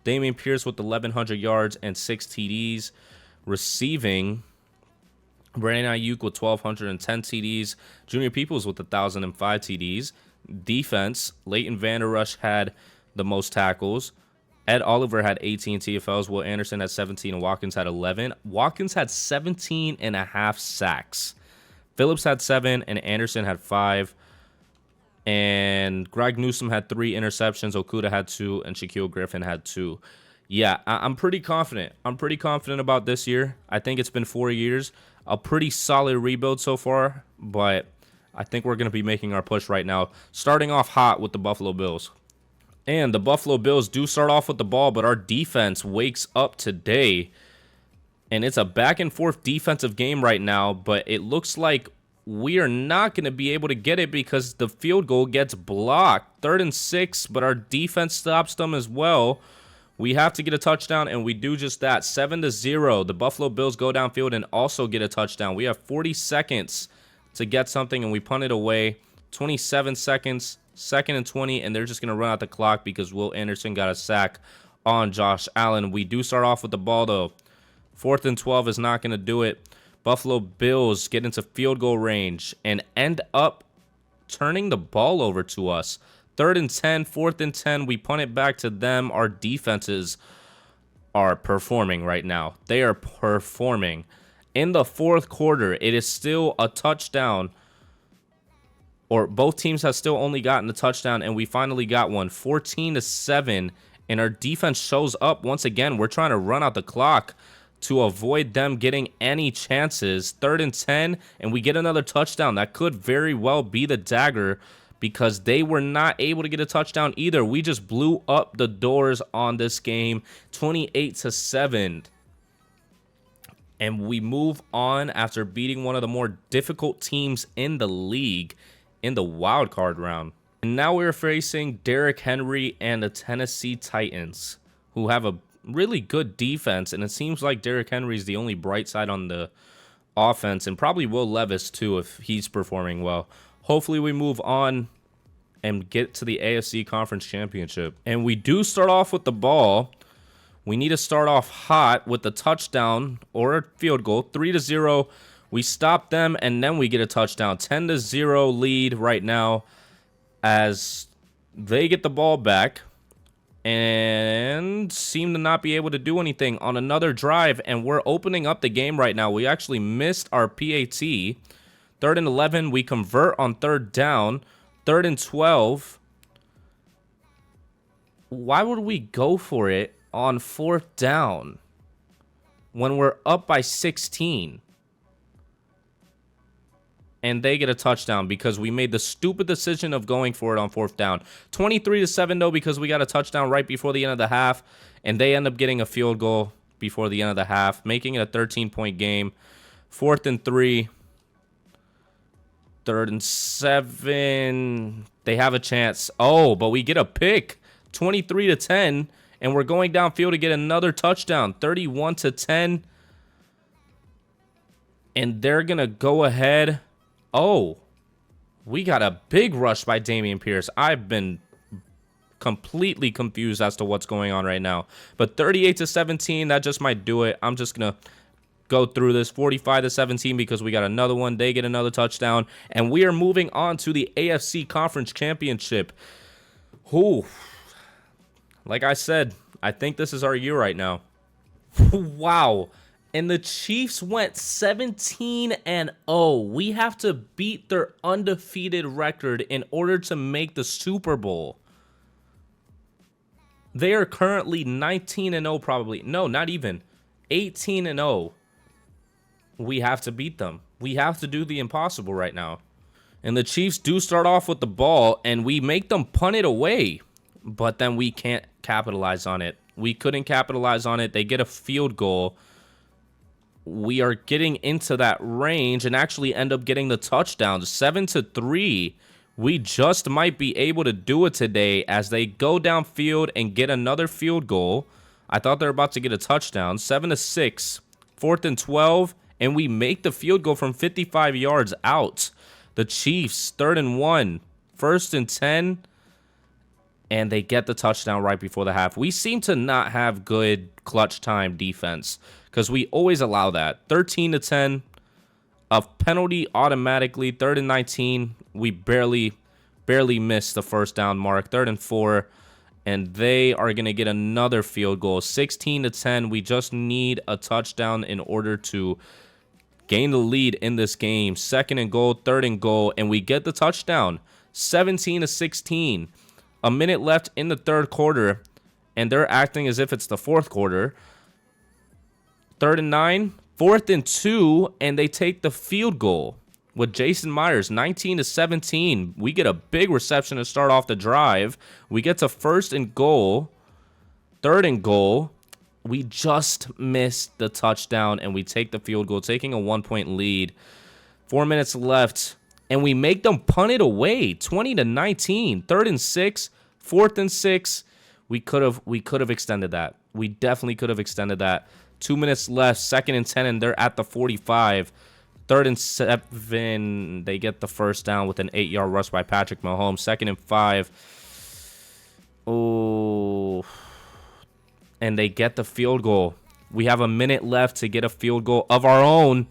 Dameon Pierce with 1,100 yards and 6 TDs. Receiving, Brandon Ayuk with 1,210 TDs. Junior Peoples with 1,005 TDs. Defense, Leighton Vander Esch had the most tackles. Ed Oliver had 18 TFLs. Will Anderson had 17, and Watkins had 11. Watkins had 17.5 sacks. Phillips had 7, and Anderson had 5. And Greg Newsome had 3 interceptions. Okuda had 2, and Shaquille Griffin had 2. Yeah, I'm pretty confident. I'm pretty confident about this year. I think it's been 4 years. A pretty solid rebuild so far, but I think we're going to be making our push right now. Starting off hot with the Buffalo Bills. And the Buffalo Bills do start off with the ball, but our defense wakes up today. And it's a back-and-forth defensive game right now, but it looks like we are not going to be able to get it because the field goal gets blocked. 3rd and 6, but our defense stops them as well. We have to get a touchdown, and we do just that. 7-0. The Buffalo Bills go downfield and also get a touchdown. We have 40 seconds to get something, and we punt it away. 27 seconds. 2nd and 20, and they're just going to run out the clock because Will Anderson got a sack on Josh Allen. We do start off with the ball, though. 4th and 12 is not going to do it. Buffalo Bills get into field goal range and end up turning the ball over to us. 3rd and 10, 4th and 10, we punt it back to them. Our defenses are performing right now. They are performing. in the fourth quarter. It is still a touchdown, or both teams have still only gotten a touchdown, and we finally got one. 14-7, and our defense shows up once again. We're trying to run out the clock to avoid them getting any chances. 3rd and 10, and we get another touchdown. That could very well be the dagger, because they were not able to get a touchdown either. We just blew up the doors on this game, 28-7. And we move on after beating one of the more difficult teams in the league in the wild card round. And now we're facing Derrick Henry and the Tennessee Titans, who have a really good defense. And it seems like Derrick Henry is the only bright side on the offense, and probably Will Levis too if he's performing well. Hopefully we move on and get to the AFC Conference Championship. And we do start off with the ball. We need to start off hot with a touchdown or a field goal. 3-0. We stop them, and then we get a touchdown. 10-0 lead right now as they get the ball back and seem to not be able to do anything on another drive. And we're opening up the game right now. We actually missed our PAT. 3rd and 11, we convert on 3rd down. 3rd and 12. Why would we go for it on 4th down when we're up by 16? And they get a touchdown because we made the stupid decision of going for it on 4th down. 23-7 though, because we got a touchdown right before the end of the half, and they end up getting a field goal before the end of the half, making it a 13-point game. 4th and 3. 3rd and 7. They have a chance. Oh, but we get a pick. 23-10, and we're going downfield to get another touchdown. 31-10. And they're going to go ahead. Oh, we got a big rush by Dameon Pierce. I've been completely confused as to what's going on right now. But 38-17, that just might do it. I'm just going to go through this. 45-17 because we got another one. They get another touchdown, and we are moving on to the AFC Conference Championship. Who, like I said, I think this is our year right now. Wow. And the Chiefs went 17-0. We have to beat their undefeated record in order to make the Super Bowl. They are currently 19-0 probably. No, not even. 18-0. We have to beat them. We have to do the impossible right now. And the Chiefs do start off with the ball, and we make them punt it away. But then we can't capitalize on it. We couldn't capitalize on it. They get a field goal. We are getting into that range and actually end up getting the touchdown. 7-3. We just might be able to do it today as they go downfield and get another field goal. I thought they were about to get a touchdown. 7-6. 4th and 12. And we make the field goal from 55 yards out. The Chiefs, 3rd and 1. 1st and 10. And they get the touchdown right before the half. We seem to not have good clutch time defense, because we always allow that. 13-10. A penalty automatically. 3rd and 19. We barely missed the 1st down mark. 3rd and 4. And they are going to get another field goal. 16-10. We just need a touchdown in order to gain the lead in this game. 2nd and goal, 3rd and goal, and we get the touchdown. 17-16. A minute left in the 3rd quarter, and they're acting as if it's the 4th quarter. 3rd and 9, 4th and 2, and they take the field goal with Jason Myers. 19-17. We get a big reception to start off the drive. We get to 1st and goal, 3rd and goal. We just missed the touchdown, and we take the field goal, taking a 1-point lead. 4 minutes left, and we make them punt it away. 20-19. 3rd and 6, 4th and 6. We could have extended that. We definitely could have extended that. 2 minutes left. 2nd and 10, and they're at the 45. 3rd and 7. They get the 1st down with an 8-yard rush by Patrick Mahomes. 2nd and 5. Oh. And they get the field goal. We have a minute left to get a field goal of our own.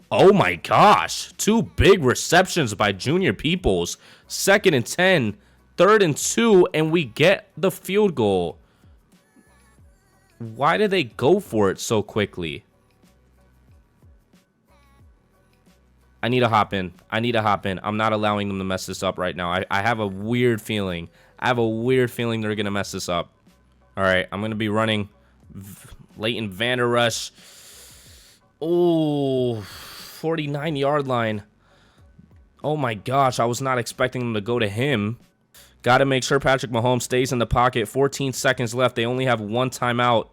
Oh my gosh. 2 big receptions by Junior Peoples. 2nd and 10. 3rd and 2. And we get the field goal. Why did they go for it so quickly? I need to hop in. I need to hop in. I'm not allowing them to mess this up right now. I have a weird feeling. I have a weird feeling they're going to mess this up. All right, I'm going to be running Leighton Vander Esch. Oh, 49-yard line. Oh, my gosh. I was not expecting them to go to him. Got to make sure Patrick Mahomes stays in the pocket. 14 seconds left. They only have one timeout.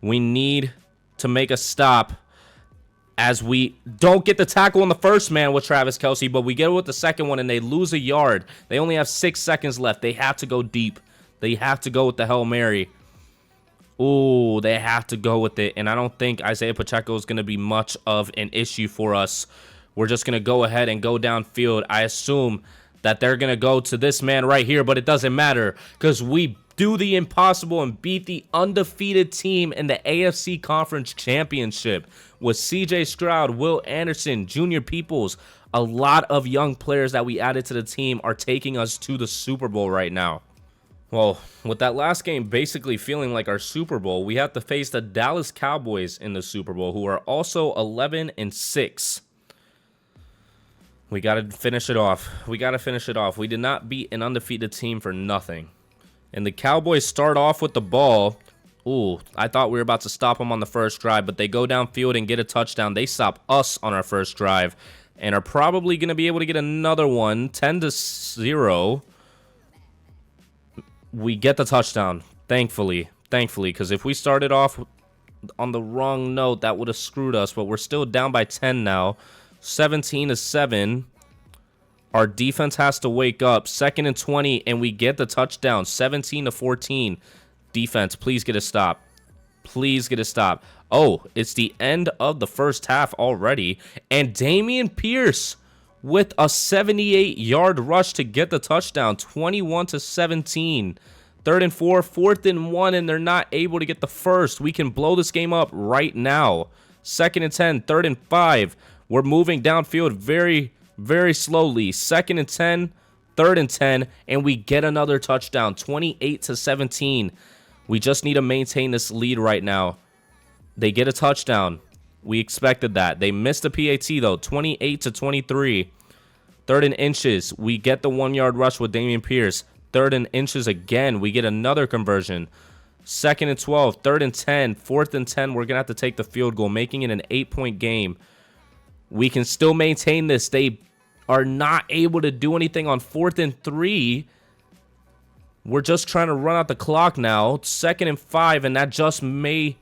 We need to make a stop as we don't get the tackle on the first man with Travis Kelce, but we get it with the second one, and they lose a yard. They only have 6 seconds left. They have to go deep. They have to go with the Hail Mary. Ooh, they have to go with it, and I don't think Isaiah Pacheco is going to be much of an issue for us. We're just going to go ahead and go downfield. I assume that they're going to go to this man right here, but it doesn't matter because we do the impossible and beat the undefeated team in the AFC Conference Championship with CJ Stroud, Will Anderson, Junior Peoples. A lot of young players that we added to the team are taking us to the Super Bowl right now. Well, with that last game basically feeling like our Super Bowl, we have to face the Dallas Cowboys in the Super Bowl, who are also 11-6. We got to finish it off. We got to finish it off. We did not beat an undefeated team for nothing. And the Cowboys start off with the ball. Ooh, I thought we were about to stop them on the first drive, but they go downfield and get a touchdown. They stop us on our first drive and are probably going to be able to get another one. 10-0. We get the touchdown, thankfully, because if we started off on the wrong note, that would have screwed us, but we're still down by 10 now. 17-7. Our defense has to wake up. 2nd and 20, and we get the touchdown. 17-14. Defense, please get a stop. Please get a stop. Oh, it's the end of the first half already, and Dameon Pierce with a 78-yard rush to get the touchdown. 21-17. 3rd and 4, 4th and 1, and they're not able to get the first. We can blow this game up right now. 2nd and 10, 3rd and 5. We're moving downfield very, very slowly. 2nd and 10, 3rd and 10, and we get another touchdown. 28-17. We just need to maintain this lead right now. They get a touchdown. We expected that. They missed the PAT, though. 28-23. 3rd and inches. We get the 1-yard rush with Dameon Pierce. 3rd and inches again. We get another conversion. 2nd and 12. 3rd and 10. 4th and 10. We're going to have to take the field goal, making it an 8-point game. We can still maintain this. They are not able to do anything on 4th and 3. We're just trying to run out the clock now. 2nd and 5, and that just may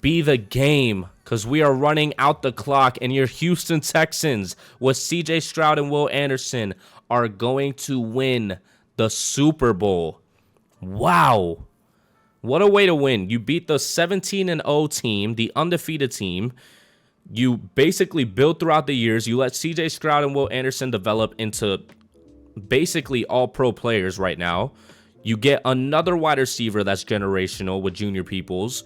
be the game because we are running out the clock, and your Houston Texans with CJ Stroud and Will Anderson are going to win the Super Bowl. Wow. What a way to win. You beat the 17-0 team, the undefeated team. You basically build throughout the years. You let CJ Stroud and Will Anderson develop into basically all pro players right now. You get another wide receiver that's generational with Junior Peoples.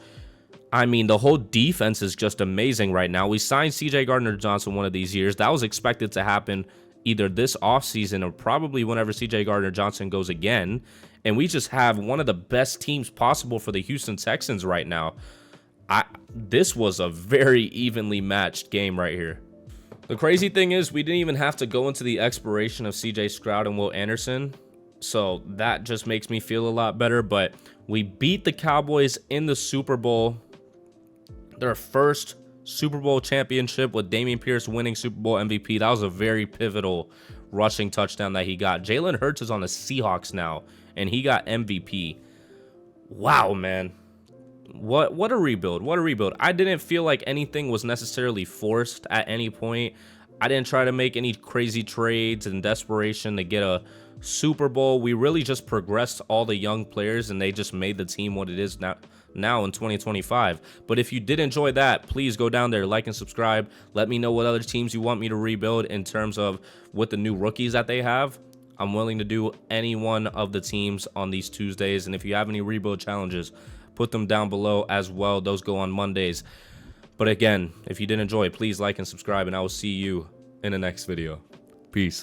I mean, the whole defense is just amazing right now. We signed CJ Gardner-Johnson one of these years. That was expected to happen either this offseason or probably whenever CJ Gardner-Johnson goes again. And we just have one of the best teams possible for the Houston Texans right now. This was a very evenly matched game right here. The crazy thing is we didn't even have to go into the expiration of CJ Stroud and Will Anderson. So that just makes me feel a lot better. But we beat the Cowboys in the Super Bowl. Their first Super Bowl championship with Dameon Pierce winning Super Bowl MVP. That was a very pivotal rushing touchdown that he got. Jalen Hurts is on the Seahawks now, and he got MVP. Wow, man. What a rebuild. What a rebuild. I didn't feel like anything was necessarily forced at any point. I didn't try to make any crazy trades in desperation to get a Super Bowl. We really just progressed all the young players, and they just made the team what it is now in 2025. But if you did enjoy that, please go down there, like and subscribe. Let me know what other teams you want me to rebuild in terms of with the new rookies that they have. I'm willing to do any one of the teams on these Tuesdays. And if you have any rebuild challenges, put them down below as well. Those go on Mondays. But again, if you did enjoy, please like and subscribe, and I will see you in the next video. Peace.